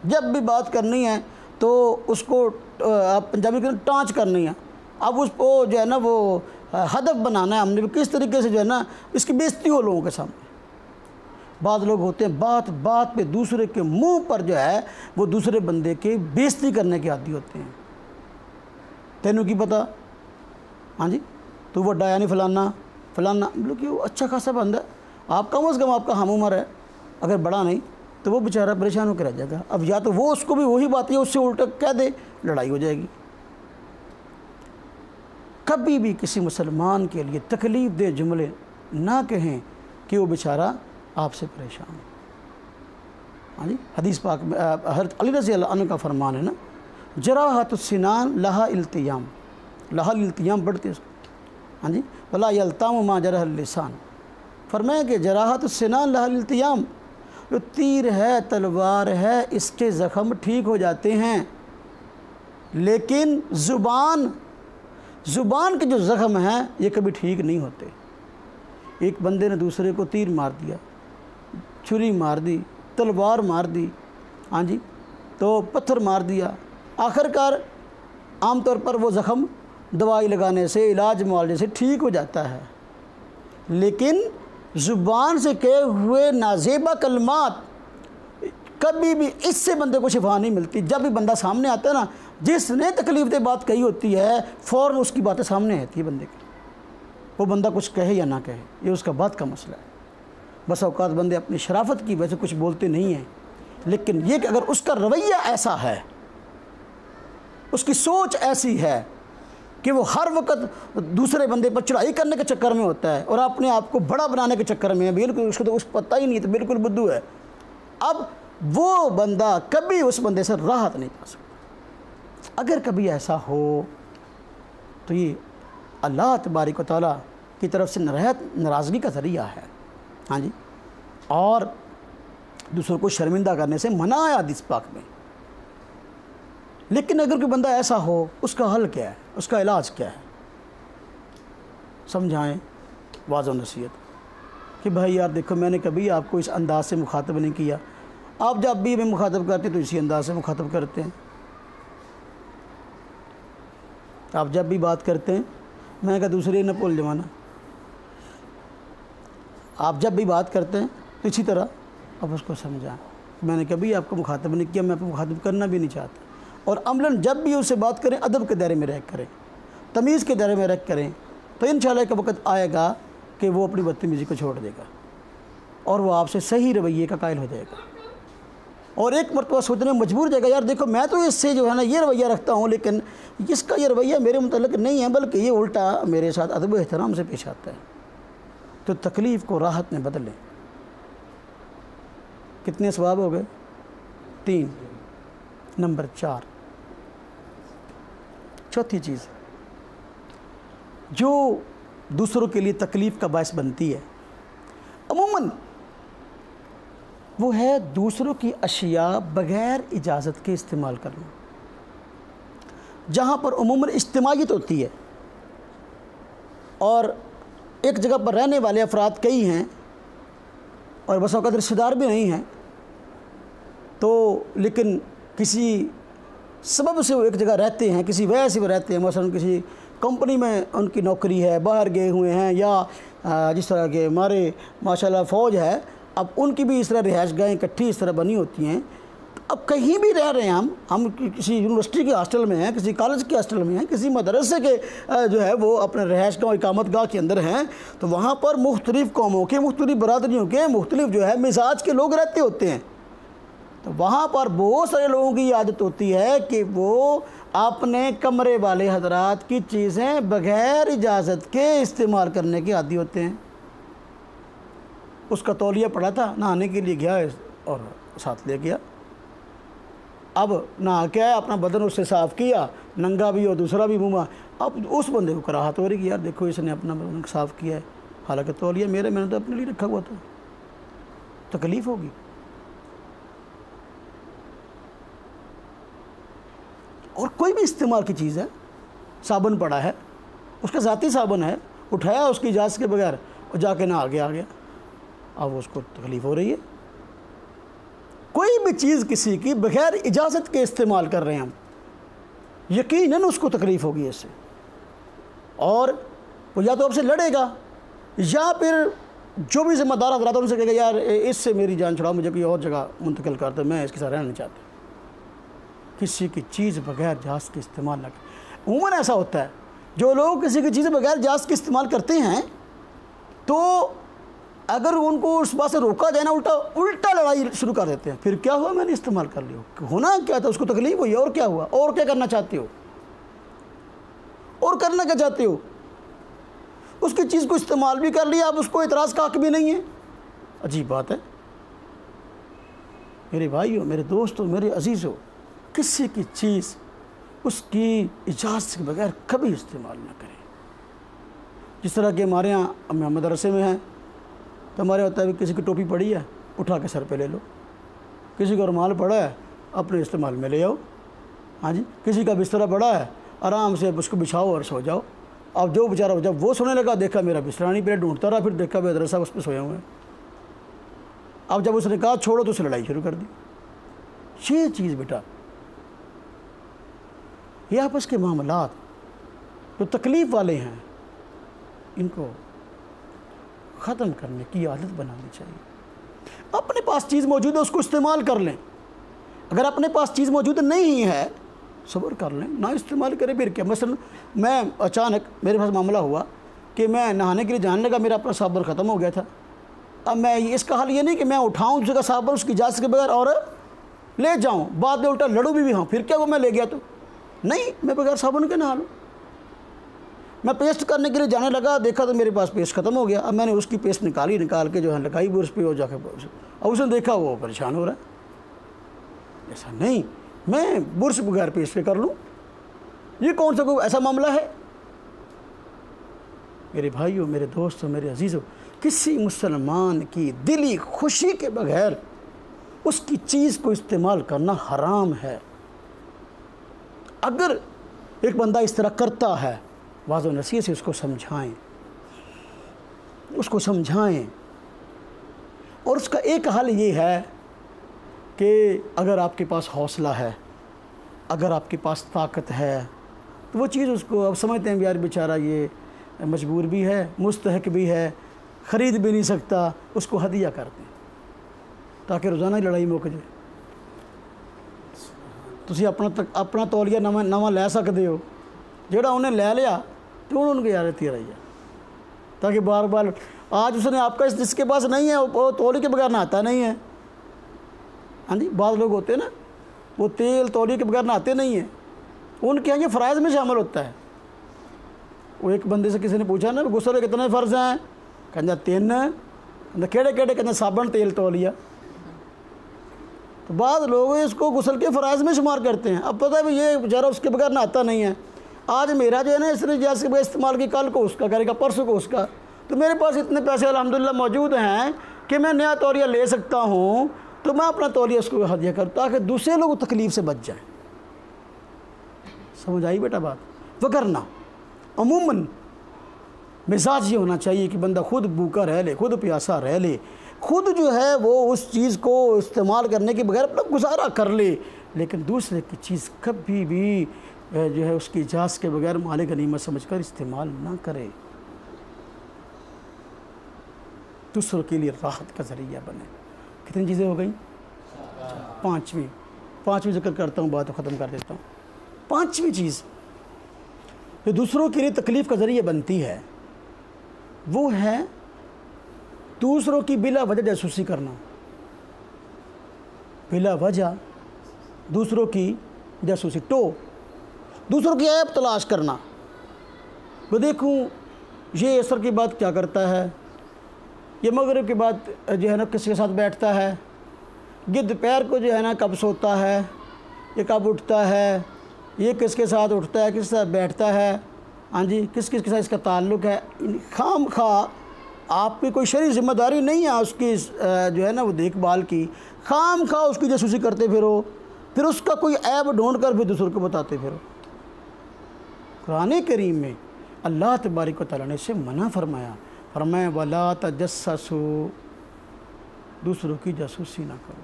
جب بھی بات کرنی ہے تو اس کو آپ پنجابی کے ٹانچ کرنی ہے. اب اس کو جو ہے نا وہ ہدف بنانا ہے ہم نے کس طریقے سے جو ہے نا اس کی بےزتی ہو لوگوں کے سامنے. بعض لوگ ہوتے ہیں بات بات پہ دوسرے کے منہ پر جو ہے وہ دوسرے بندے کے بےزتی کرنے کے عادی ہوتے ہیں. تینوں کی پتہ، ہاں جی تو وہ ڈایا نہیں فلانا فلانا، مطلب کہ وہ اچھا خاصا بندہ ہے، آپ کم از کم آپ کا ہم عمر ہے، اگر بڑا نہیں تو وہ بیچارہ پریشان ہو کے رہ جائے گا. اب یا تو وہ اس کو بھی وہی بات ہے اس سے الٹا کہہ دے، لڑائی ہو جائے گی. کبھی بھی کسی مسلمان کے لیے تکلیف دہ جملے نہ کہیں کہ وہ بیچارہ آپ سے پریشان ہے. ہاں جی حدیث پاک میں حضرت علی رضی اللہ عنہ کا فرمان ہے نا، جراحت السنان لہا التیام، لہا التیام بڑھتے اس کو، ہاں جی ولا یلتام ما جرح اللسان. فرمایا کہ جراحت السنان لہا التیام، جو تیر ہے تلوار ہے اس کے زخم ٹھیک ہو جاتے ہیں، لیکن زبان کے جو زخم ہیں یہ کبھی ٹھیک نہیں ہوتے. ایک بندے نے دوسرے کو تیر مار دیا، چھری مار دی، تلوار مار دی، ہاں جی تو پتھر مار دیا، آخر کار عام طور پر وہ زخم دوائی لگانے سے علاج معالجے سے ٹھیک ہو جاتا ہے، لیکن زبان سے کہے ہوئے نازیبہ کلمات کبھی بھی اس سے بندے کو شفا نہیں ملتی. جب بھی بندہ سامنے آتا ہے نا، جس نے تکلیف دہ بات کہی ہوتی ہے فوراً اس کی باتیں سامنے آتی ہے بندے کی، وہ بندہ کچھ کہے یا نہ کہے یہ اس کا بات کا مسئلہ ہے. بس اوقات بندے اپنی شرافت کی وجہ سے کچھ بولتے نہیں ہیں، لیکن یہ کہ اگر اس کا رویہ ایسا ہے، اس کی سوچ ایسی ہے کہ وہ ہر وقت دوسرے بندے پر چڑھائی کرنے کے چکر میں ہوتا ہے اور اپنے آپ کو بڑا بنانے کے چکر میں ہے، بالکل اس کو تو پتہ ہی نہیں تو بالکل بدو ہے، اب وہ بندہ کبھی اس بندے سے راحت نہیں پا سکتا. اگر کبھی ایسا ہو تو یہ اللہ تبارک و تعالیٰ کی طرف سے ناراضگی کا ذریعہ ہے. ہاں جی اور دوسروں کو شرمندہ کرنے سے منع ہے حدیث پاک میں. لیکن اگر کوئی بندہ ایسا ہو اس کا حل کیا ہے، اس کا علاج کیا ہے؟ سمجھائیں واضح و نصیحت کہ بھائی یار دیکھو میں نے کبھی آپ کو اس انداز سے مخاطب نہیں کیا، آپ جب بھی ہمیں مخاطب کرتے ہیں تو اسی انداز سے مخاطب کرتے ہیں. آپ جب بھی بات کرتے ہیں میں کہا دوسرے نہ بھول جوانا، آپ جب بھی بات کرتے ہیں تو اسی طرح آپ اس کو سمجھائیں. میں نے کبھی آپ کو مخاطب نہیں کیا، میں آپ کو مخاطب کرنا بھی نہیں چاہتا. اور عملاً جب بھی اس سے بات کریں ادب کے دائرے میں رہ کریں، تمیز کے دائرے میں رہ کریں، تو انشاءاللہ ایک وقت آئے گا کہ وہ اپنی بدتمیزی کو چھوڑ دے گا اور وہ آپ سے صحیح رویے کا قائل ہو جائے گا. اور ایک مرتبہ سوچنے میں مجبور جائے گا یار دیکھو میں تو اس سے جو ہے نا یہ رویہ رکھتا ہوں، لیکن اس کا یہ رویہ میرے متعلق نہیں ہے بلکہ یہ الٹا میرے ساتھ ادب و احترام سے پیش آتا ہے. تو تکلیف کو راحت میں بدلیں. کتنے ثواب ہو گئے؟ 3. نمبر 4 چوتھی چیز جو دوسروں کے لیے تکلیف کا باعث بنتی ہے عموماً وہ ہے دوسروں کی اشیاء بغیر اجازت کے استعمال کرنا. جہاں پر عموماً اجتماعیت ہوتی ہے اور ایک جگہ پر رہنے والے افراد کئی ہیں اور بس اوقات رشتہ دار بھی نہیں ہیں، تو لیکن کسی سبب سے وہ ایک جگہ رہتے ہیں، کسی وجہ سے وہ رہتے ہیں، مثلا کسی کمپنی میں ان کی نوکری ہے، باہر گئے ہوئے ہیں، یا جس طرح کہ ہمارے ماشاءاللہ فوج ہے، اب ان کی بھی اس طرح رہائش گاہیں اکٹھی اس طرح بنی ہوتی ہیں. اب کہیں بھی رہ رہے ہیں ہم کسی یونیورسٹی کے ہاسٹل میں ہیں، کسی کالج کے ہاسٹل میں ہیں، کسی مدرسے کے جو ہے وہ اپنے رہائش گاہ اقامت گاہ کے اندر ہیں، تو وہاں پر مختلف قوموں کے، مختلف برادریوں کے، مختلف جو ہے مزاج کے لوگ رہتے ہوتے ہیں. تو وہاں پر بہت سارے لوگوں کی یہ عادت ہوتی ہے کہ وہ اپنے کمرے والے حضرات کی چیزیں بغیر اجازت کے استعمال کرنے کے عادی ہوتے ہیں. اس کا تولیہ پڑا تھا، نہانے کے لیے گیا اور ساتھ لے گیا، اب نہا کے آیا، اپنا بدن اس سے صاف کیا، ننگا بھی اور دوسرا بھی منہ. اب اس بندے کو کراہت ہو رہی کہ یار دیکھو اس نے اپنا بدن صاف کیا ہے، حالانکہ تولیہ میں نے تو اپنے لیے رکھا ہوا تھا، تکلیف ہوگی. اور کوئی بھی استعمال کی چیز ہے، صابن پڑا ہے اس کا ذاتی صابن ہے، اٹھایا اس کی اجازت کے بغیر اور جا کے نہ آ گیا اب اس کو تکلیف ہو رہی ہے۔ کوئی بھی چیز کسی کی بغیر اجازت کے استعمال کر رہے ہیں ہم، یقیناً اس کو تکلیف ہوگی اس سے، اور وہ یا تو آپ سے لڑے گا یا پھر جو بھی ذمہ دار حضرات ان سے کہے گا یار اس سے میری جان چھڑاؤ، مجھے کوئی اور جگہ منتقل کر دو، میں اس کے ساتھ رہنا نہیں چاہتا۔ کسی کی چیز بغیر اجازت کے استعمال نہ کریں۔ عموماً ایسا ہوتا ہے جو لوگ کسی کی چیز بغیر اجازت کے استعمال کرتے ہیں تو اگر ان کو اس بات سے روکا جائے نا الٹا لڑائی شروع کر دیتے ہیں۔ پھر کیا ہوا، میں نے استعمال کر لیا، ہونا کیا تھا، اس کو تکلیف ہوئی، اور کیا ہوا، اور کیا کرنا چاہتے ہو، اور کرنا کیا چاہتے ہو؟ اس کی چیز کو استعمال بھی کر لیا، اب اس کو اعتراض کا حق بھی نہیں ہے۔ عجیب بات ہے میرے بھائیو، میرے دوستو، میرے عزیزو، کسی کی چیز اس کی اجازت کے بغیر کبھی استعمال نہ کریں۔ جس طرح کہ ہمارے ہاں ہم مدرسے میں ہیں تو ہمارے ہوتا ہے کسی کی ٹوپی پڑی ہے اٹھا کے سر پہ لے لو، کسی کا رومال پڑا ہے اپنے استعمال میں لے آؤ، ہاں جی، کسی کا بستر پڑا ہے آرام سے اس کو بچھاؤ اور سو جاؤ۔ اب جو بیچارہ جب وہ سونے لگا دیکھا میرا بستر نہیں پہ ڈھونڈتا رہا، پھر دیکھا بے درسا اس پہ سوئے ہوئے ہیں۔ اب جب اس نے کہا چھوڑو تو اسے لڑائی شروع کر دی۔ یہ چیز بیٹا، یہ آپس کے معاملات جو تکلیف والے ہیں ان کو ختم کرنے کی عادت بنانی چاہیے۔ اپنے پاس چیز موجود ہے اس کو استعمال کر لیں، اگر اپنے پاس چیز موجود نہیں ہے صبر کر لیں، نہ استعمال کریں۔ پھر کیا، مثلا میں اچانک میرے پاس معاملہ ہوا کہ میں نہانے کے لیے جانے لگا، میرا اپنا صابن ختم ہو گیا تھا۔ اب میں اس کا حل یہ نہیں کہ میں اٹھاؤں دوسرے کا صابن اس کی اجازت کے بغیر اور لے جاؤں، بعد میں الٹا لڑوں بھی ہاں، پھر کیا وہ میں لے گیا تو نہیں، میں بغیر صابن کے نہا لوں۔ میں پیسٹ کرنے کے لیے جانے لگا، دیکھا تو میرے پاس پیسٹ ختم ہو گیا، اب میں نے اس کی پیسٹ نکال کے جو ہے لگائی برش پہ، اور جا کے اب اس نے دیکھا وہ پریشان ہو رہا ہے۔ ایسا نہیں میں برش بغیر پیسٹ کے کر لوں، یہ کون سا کوئی ایسا معاملہ ہے؟ میرے بھائیوں، میرے دوستوں، میرے عزیزوں، کسی مسلمان کی دلی خوشی کے بغیر اس کی چیز کو استعمال کرنا حرام ہے۔ اگر ایک بندہ اس طرح کرتا ہے واضح و نصیحت سے اس کو سمجھائیں، اور اس کا ایک حل یہ ہے کہ اگر آپ کے پاس حوصلہ ہے، اگر آپ کے پاس طاقت ہے تو وہ چیز اس کو، اب سمجھتے ہیں یار بیچارہ یہ مجبور بھی ہے، مستحق بھی ہے، خرید بھی نہیں سکتا، اس کو ہدیہ کر دیں تاکہ روزانہ لڑائی موک جائے۔ تسی اپنا تولیہ نواں لے سکتے ہو، جہاں انہیں لے لیا تو انہوں کی عادت ہی رہی ہے، تاکہ بار بار آج اس نے آپ کا جس کے پاس نہیں ہے وہ تولیے کے بغیر نہاتا نہیں ہے۔ ہاں جی، بعض لوگ ہوتے ہیں نا وہ تیل تولیے کے بغیر نہاتے نہیں ہیں، ان کے یہاں یہ فرائض میں شامل ہوتا ہے۔ وہ ایک بندے سے کسی نے پوچھا نا غسل کے کتنے فرض ہیں، کہنا 3، کہڑے کہنا صابن تیل تولیہ۔ تو بعض لوگ اس کو غسل کے فرائض میں شمار کرتے ہیں۔ اب پتہ ہے یہ بیچارہ اس کے بغیر نہاتا نہیں ہے، آج میرا جو ہے نا اس نے جیسے بغیر استعمال کی، کل کو اس کا کرے گا، پرسوں کو اس کا، تو میرے پاس اتنے پیسے الحمدللہ موجود ہیں کہ میں نیا تولیہ لے سکتا ہوں، تو میں اپنا تولیہ اس کو ہدیہ کروں تاکہ دوسرے لوگ تکلیف سے بچ جائیں۔ سمجھ آئی بیٹا بات؟ وگرنہ عموماً مزاج یہ ہونا چاہیے کہ بندہ خود بھوکا رہ لے، خود پیاسا رہ لے، خود جو ہے وہ اس چیز کو استعمال کرنے کے بغیر اپنا گزارا کر لے، لیکن دوسرے کی چیز کبھی بھی جو ہے اس کی اجازت کے بغیر مال غنیمت سمجھ کر استعمال نہ کرے، دوسروں کے لیے راحت کا ذریعہ بنے۔ کتنی چیزیں ہو گئیں؟ پانچویں ذکر کرتا ہوں، بات ختم کر دیتا ہوں۔ پانچویں چیز جو دوسروں کے لیے تکلیف کا ذریعہ بنتی ہے وہ ہے دوسروں کی بلا وجہ جاسوسی کرنا، بلا وجہ دوسروں کی جاسوسی، دوسروں کی عیب تلاش کرنا۔ وہ دیکھوں یہ عصر کی بات کیا کرتا ہے، یہ مغرب کے بعد جو ہے نا کس کے ساتھ بیٹھتا ہے، گد پیر کو جو ہے نا کب سوتا ہے، یہ کب اٹھتا ہے، یہ کس کے ساتھ اٹھتا ہے، کس کے ساتھ بیٹھتا ہے، ہاں جی، کس کے ساتھ اس کا تعلق ہے۔ خام خواہ آپ کی کوئی شرعی ذمہ داری نہیں ہے اس کی جو ہے نا وہ دیکھ بھال کی، خام خواہ اس کی جاسوسی کرتے پھرو، پھر اس کا کوئی عیب ڈھونڈ کر پھر دوسروں کو بتاتے پھرو۔ قرآن کریم میں اللہ تبارک و تعالیٰ نے اسے منع فرمایا وَلَا تَجَسَّسُوا، دوسروں کی جاسوسی نہ کرو،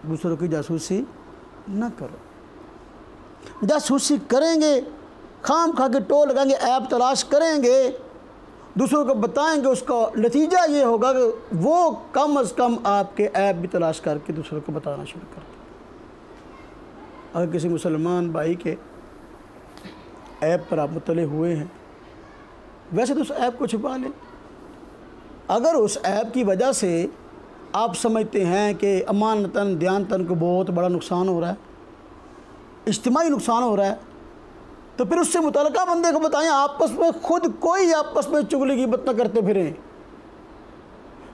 دوسروں کی جاسوسی نہ کرو۔ جاسوسی کریں گے، خام کھا کے ٹول لگائیں گے، عیب تلاش کریں گے، دوسروں کو بتائیں گے، اس کا نتیجہ یہ ہوگا کہ وہ کم از کم آپ کے عیب بھی تلاش کر کے دوسروں کو بتانا شروع کر دیں۔ اگر کسی مسلمان بھائی کے عیب پر آپ مطلع ہوئے ہیں، ویسے تو اس عیب کو چھپا لیں۔ اگر اس عیب کی وجہ سے آپ سمجھتے ہیں کہ امانتاً دیانتاً کو بہت بڑا نقصان ہو رہا ہے، اجتماعی نقصان ہو رہا ہے، تو پھر اس سے متعلقہ بندے کو بتائیں، آپس میں خود کوئی آپس میں چغلی غیبت نہ کرتے پھریں۔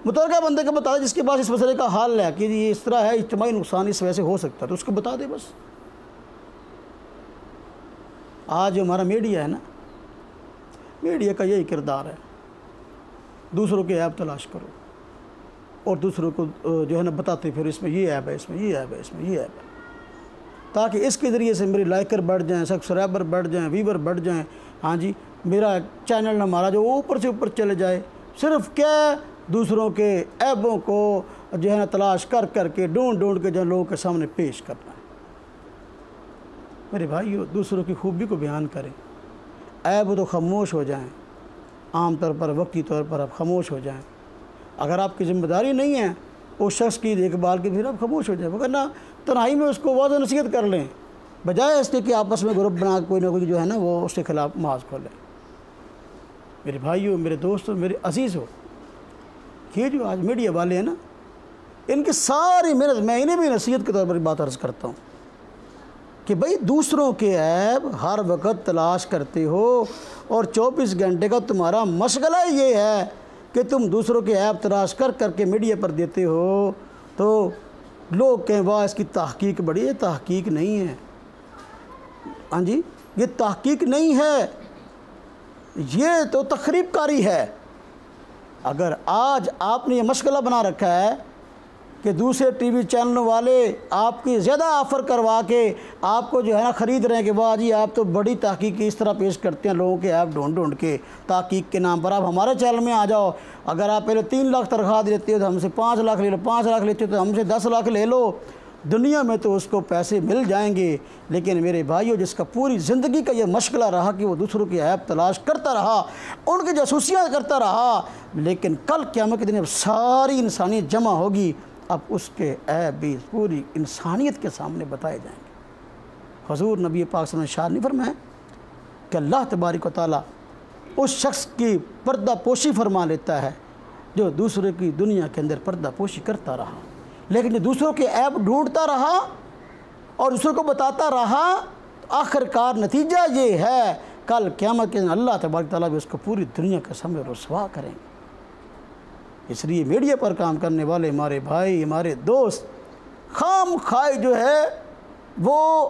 متعلقہ بندے کو بتا دیں جس کے پاس اس مسئلے کا حل ہے کہ یہ اس طرح ہے، اجتماعی نقصان اس وجہ سے ہو سکتا ہے، تو اس کو بتا دے بس۔ آج جو ہمارا میڈیا ہے نا، میڈیا کا یہی کردار ہے، دوسروں کے عیب تلاش کرو اور دوسروں کو جو ہے نا بتاتے پھر اس میں یہ عیب ہے، اس میں یہ عیب ہے، اس میں یہ عیب ہے، تاکہ اس کے ذریعے سے میری لائکر بڑھ جائیں، سبسکرائبر بڑھ جائیں، ویور بڑھ جائیں، ہاں جی، میرا چینل ہمارا جو اوپر سے اوپر چلے جائے۔ صرف کیا دوسروں کے عیبوں کو جو ہے نا تلاش کر کر کے ڈھونڈ کے جو لوگوں کے سامنے پیش کرنا ہے۔ میرے بھائیو، دوسروں کی خوبی کو بیان کریں، عیب تو خاموش ہو جائیں، عام طور پر وقتی طور پر آپ خاموش ہو جائیں۔ اگر آپ کی ذمہ داری نہیں ہے اس شخص کی دیکھ بھال کی، پھر آپ خاموش ہو جائیں، ورنہ تنہائی میں اس کو واضح نصیحت کر لیں، بجائے اس کے کہ آپس میں گروپ بنا کوئی نہ کوئی جو ہے نا وہ اس کے خلاف محاذ کھولیں۔ میرے بھائیو، میرے دوستوں، میرے عزیزوں، یہ جو آج میڈیا والے ہیں نا، ان کی ساری محنت، میں انہیں بھی نصیحت کے طور پر بات عرض کرتا ہوں کہ بھئی دوسروں کے عیب ہر وقت تلاش کرتے ہو، اور 24 گھنٹے کا تمہارا مشغلہ یہ ہے کہ تم دوسروں کے عیب تلاش کر کر کے میڈیا پر دیتے ہو، تو لوگ کہیں واہ اس کی تحقیق بڑی ہے۔ تحقیق نہیں ہے، ہاں جی، یہ تحقیق نہیں ہے، یہ تو تخریب کاری ہے۔ اگر آج آپ نے یہ مشغلہ بنا رکھا ہے کہ دوسرے ٹی وی چینلوں والے آپ کی زیادہ آفر کروا کے آپ کو جو ہے نا خرید رہے ہیں کہ واہ جی آپ تو بڑی تحقیق اس طرح پیش کرتے ہیں لوگوں کے عیب ڈھونڈ کے، تحقیق کے نام پر آپ ہمارے چینل میں آ جاؤ، اگر آپ پہلے 3 لاکھ تنخواہ لیتے ہو تو ہم سے 5 لاکھ لے لو، 5 لاکھ لیتے ہو تو ہم سے 10 لاکھ لے لو، دنیا میں تو اس کو پیسے مل جائیں گے۔ لیکن میرے بھائیوں، جس کا پوری زندگی کا یہ مشغلہ رہا کہ وہ دوسروں کے عیب تلاش کرتا رہا، ان کی جاسوسیاں کرتا رہا، لیکن کل قیامت کے دن اب ساری انسانیت جمع ہوگی، اب اس کے عیب بھی پوری انسانیت کے سامنے بتائے جائیں گے۔ حضور نبی پاک صلی اللہ علیہ وسلم نے ارشاد نہیں فرمایا کہ اللہ تبارک و تعالیٰ اس شخص کی پردہ پوشی فرما لیتا ہے جو دوسرے کی دنیا کے اندر پردہ پوشی کرتا رہا، لیکن جو دوسروں کے عیب ڈھونڈتا رہا اور دوسروں کو بتاتا رہا، آخر کار نتیجہ یہ ہے کل قیامت کے دن اللہ تبارک و تعالیٰ بھی اس کو پوری دنیا کے سامنے رسوا کریں گے۔ اس لیے میڈیا پر کام کرنے والے ہمارے بھائی، ہمارے دوست، خام خواہ جو ہے وہ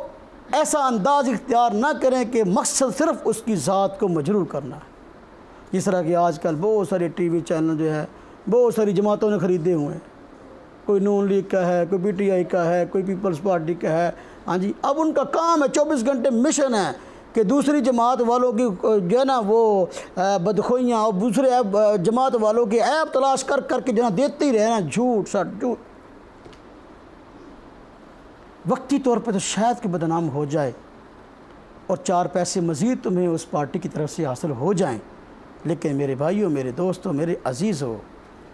ایسا انداز اختیار نہ کریں کہ مقصد صرف اس کی ذات کو مجرور کرنا ہے۔ جس طرح کہ آج کل بہت سارے ٹی وی چینل جو ہے بہت ساری جماعتوں نے خریدے ہوئے ہیں، کوئی نون لیگ کا ہے، کوئی پی ٹی آئی کا ہے، کوئی پیپلز پارٹی کا ہے، ہاں جی، اب ان کا کام ہے 24 گھنٹے مشن ہے کہ دوسری جماعت والوں کی جو ہے نا وہ بدخوئیاں اور دوسرے جماعت والوں کے عیب تلاش کر کر کے جو ہے نا دیتے ہی رہنا، جھوٹ سچ جھوٹ۔ وقتی طور پہ تو شاید کہ بدنام ہو جائے اور 4 پیسے مزید تمہیں اس پارٹی کی طرف سے حاصل ہو جائیں، لیکن میرے بھائیوں، میرے دوستوں، میرے عزیزوں،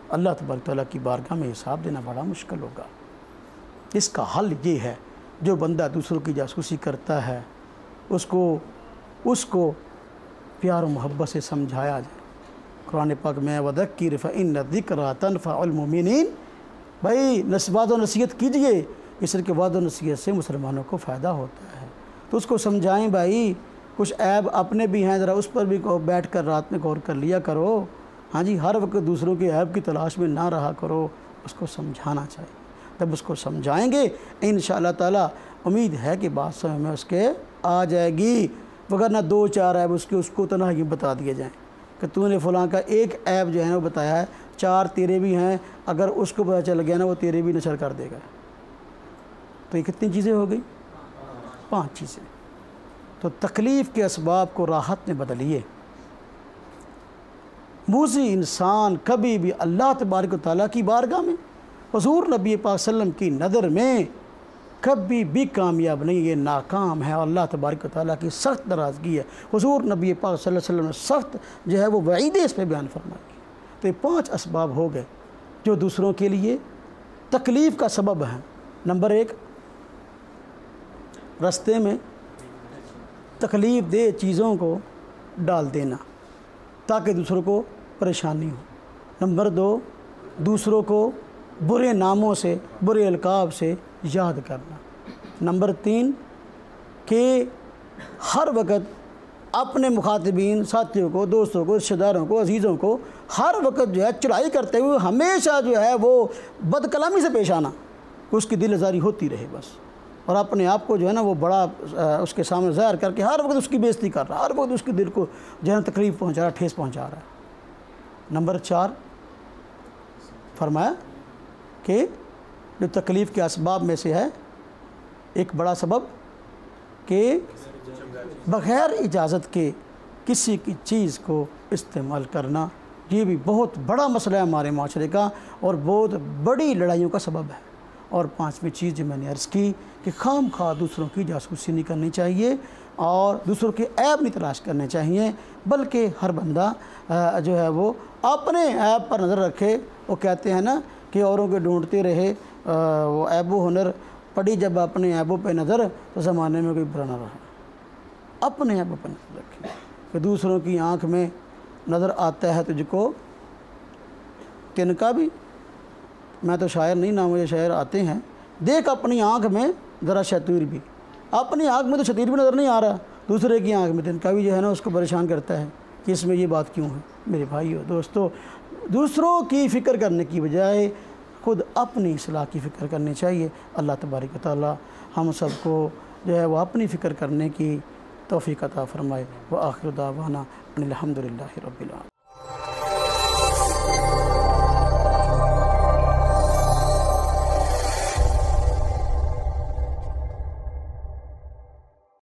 اللہ تبارک تعالیٰ کی بارگاہ میں حساب دینا بڑا مشکل ہوگا۔ اس کا حل یہ ہے، جو بندہ دوسروں کی جاسوسی کرتا ہے اس کو پیار و محبت سے سمجھایا جائے۔ قرآن پاک میں وَذَكِّرْ فَإِنَّ الذِّكْرَىٰ تَنفَعُ الْمُؤْمِنِينَ، بھائی وعد و نصیحت کیجئے، اس لیے کہ وعد و نصیحت سے مسلمانوں کو فائدہ ہوتا ہے، تو اس کو سمجھائیں بھائی، کچھ عیب اپنے بھی ہیں، ذرا اس پر بھی بیٹھ کر رات میں غور کر لیا کرو، ہاں جی، ہر وقت دوسروں کے عیب کی تلاش میں نہ رہا کرو، اس کو سمجھانا چاہیے۔ جب اس کو سمجھائیں گے انشاءاللہ تعالیٰ امید ہے کہ بات سمجھ میں اس کے آ جائے گی، وگرنہ 2-4 عیب اس کو تنہائی بتا دیے جائیں کہ تو نے فلاں کا ایک عیب جو ہے نا وہ بتایا ہے، 4 تیرے بھی ہیں، اگر اس کو پتہ چل گیا نا وہ تیرے بھی نشر کر دے گا، تو یہ کتنی چیزیں ہو گئی؟ 5 چیزیں۔ تو تکلیف کے اسباب کو راحت میں بدلیے۔ موذی انسان کبھی بھی اللہ تبارک و تعالیٰ کی بارگاہ میں، حضور نبی پاک صلی اللہ علیہ وسلم کی نظر میں کبھی بھی کامیاب نہیں، یہ ناکام ہے اور اللہ تبارک و تعالیٰ کی سخت ناراضگی ہے۔ حضور نبی پاک صلی اللہ علیہ وسلم نے سخت جو ہے وہ وعیدیں اس پہ بیان فرمائی۔ تو یہ 5 اسباب ہو گئے جو دوسروں کے لیے تکلیف کا سبب ہیں۔ نمبر 1، رستے میں تکلیف دہ چیزوں کو ڈال دینا تاکہ دوسروں کو پریشانی ہو۔ نمبر 2، دوسروں کو برے ناموں سے، برے القاب سے یاد کرنا۔ نمبر 3، کہ ہر وقت اپنے مخاطبین، ساتھیوں کو، دوستوں کو، رشتہ داروں کو، عزیزوں کو ہر وقت جو ہے چڑھائی کرتے ہوئے ہمیشہ جو ہے وہ بد کلامی سے پیش آنا، اس کی دل آزاری ہوتی رہے بس، اور اپنے آپ کو جو ہے نا وہ بڑا اس کے سامنے ظاہر کر کے ہر وقت اس کی بےعزتی کر رہا، ہر وقت اس کے دل کو جو ہے نا تکلیف پہنچا رہا، ٹھیس پہنچا رہا ہے۔ نمبر 4 فرمایا کہ جو تکلیف کے اسباب میں سے ہے ایک بڑا سبب کہ بغیر اجازت کے کسی کی چیز کو استعمال کرنا، یہ بھی بہت بڑا مسئلہ ہے ہمارے معاشرے کا اور بہت بڑی لڑائیوں کا سبب ہے۔ اور 5ویں چیز جو میں نے عرض کی کہ خام خواہ دوسروں کی جاسوسی نہیں کرنی چاہیے اور دوسروں کے عیب نہیں تلاش کرنے چاہیے، بلکہ ہر بندہ جو ہے وہ اپنے عیب پر نظر رکھے۔ وہ کہتے ہیں نا کہ اوروں کے ڈھونڈتے رہے وہ عیب و ہنر، پڑی جب اپنے عیبوں پہ نظر تو زمانے میں کوئی برا نہ رہا۔ اپنے عیبوں پہ نظر رکھیں کہ دوسروں کی آنکھ میں نظر آتا ہے تجھ کو تنکا بھی، میں تو شاعر نہیں نہ مجھے شاعر آتے ہیں، دیکھ اپنی آنکھ میں ذرا شتیر بھی، اپنی آنکھ میں تو شتیر بھی نظر نہیں آ رہا، دوسرے کی آنکھ میں تنکا بھی جو ہے نا اس کو پریشان کرتا ہے کہ اس میں یہ بات کیوں ہے۔ میرے بھائیو دوستو، دوسروں کی فکر کرنے کی بجائے خود اپنی اصلاح کی فکر کرنی چاہیے۔ اللہ تبارک و تعالی ہم سب کو جو ہے وہ اپنی فکر کرنے کی توفیق عطا فرمائے۔ وآخر دعوانا ان الحمد للہ رب العالمین۔